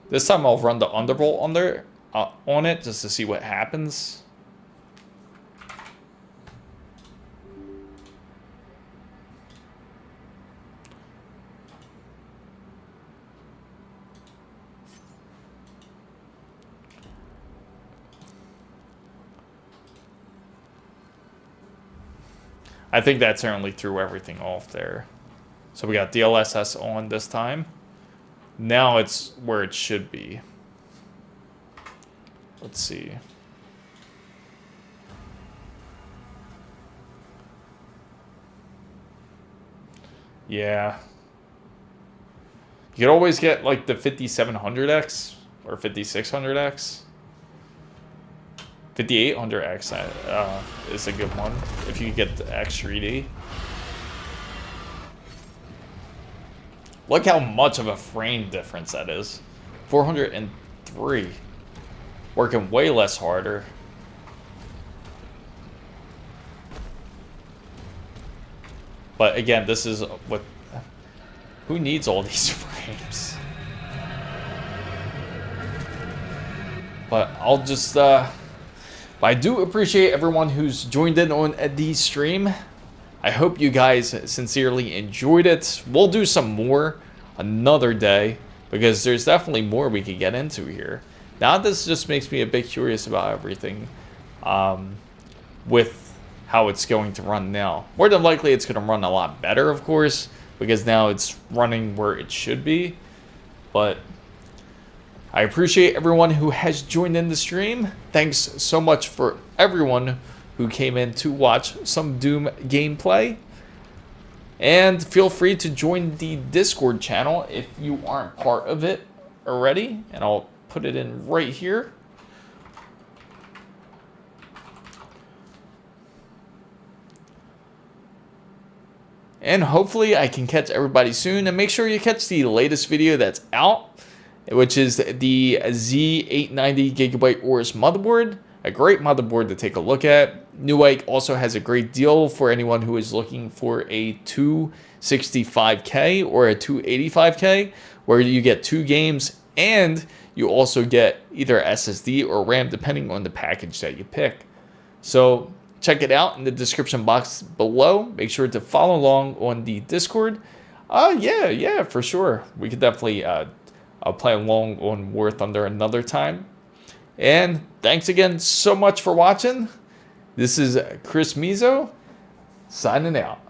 This time I'll run the undervolt on it just to see what happens. I think that certainly threw everything off there. So we got DLSS on this time. Now it's where it should be. Let's see. Yeah. You could always get like the 5700X or 5600X. 5800X is a good one if you get the X3D. Look how much of a frame difference that is. 403. Working way less harder. But again, this is what... Who needs all these frames? But I'll just... I do appreciate everyone who's joined in on the stream. I hope you guys sincerely enjoyed it. We'll do some more another day, because there's definitely more we could get into here. Now this just makes me a bit curious about everything with how it's going to run now. More than likely it's going to run a lot better, of course, because now it's running where it should be. But I appreciate everyone who has joined in the stream. Thanks so much for everyone who came in to watch some Doom gameplay. And feel free to join the Discord channel if you aren't part of it already. And I'll put it in right here. And hopefully I can catch everybody soon. And make sure you catch the latest video that's out, which is the Z890 Gigabyte AORUS motherboard. A great motherboard to take a look at. Newegg also has a great deal for anyone who is looking for a 265K or a 285K, where you get 2 games and you also get either SSD or RAM depending on the package that you pick. So check it out in the description box below. Make sure to follow along on the Discord. Yeah, for sure. We could definitely play along on War Thunder another time. And thanks again so much for watching. This is Chris Mizo signing out.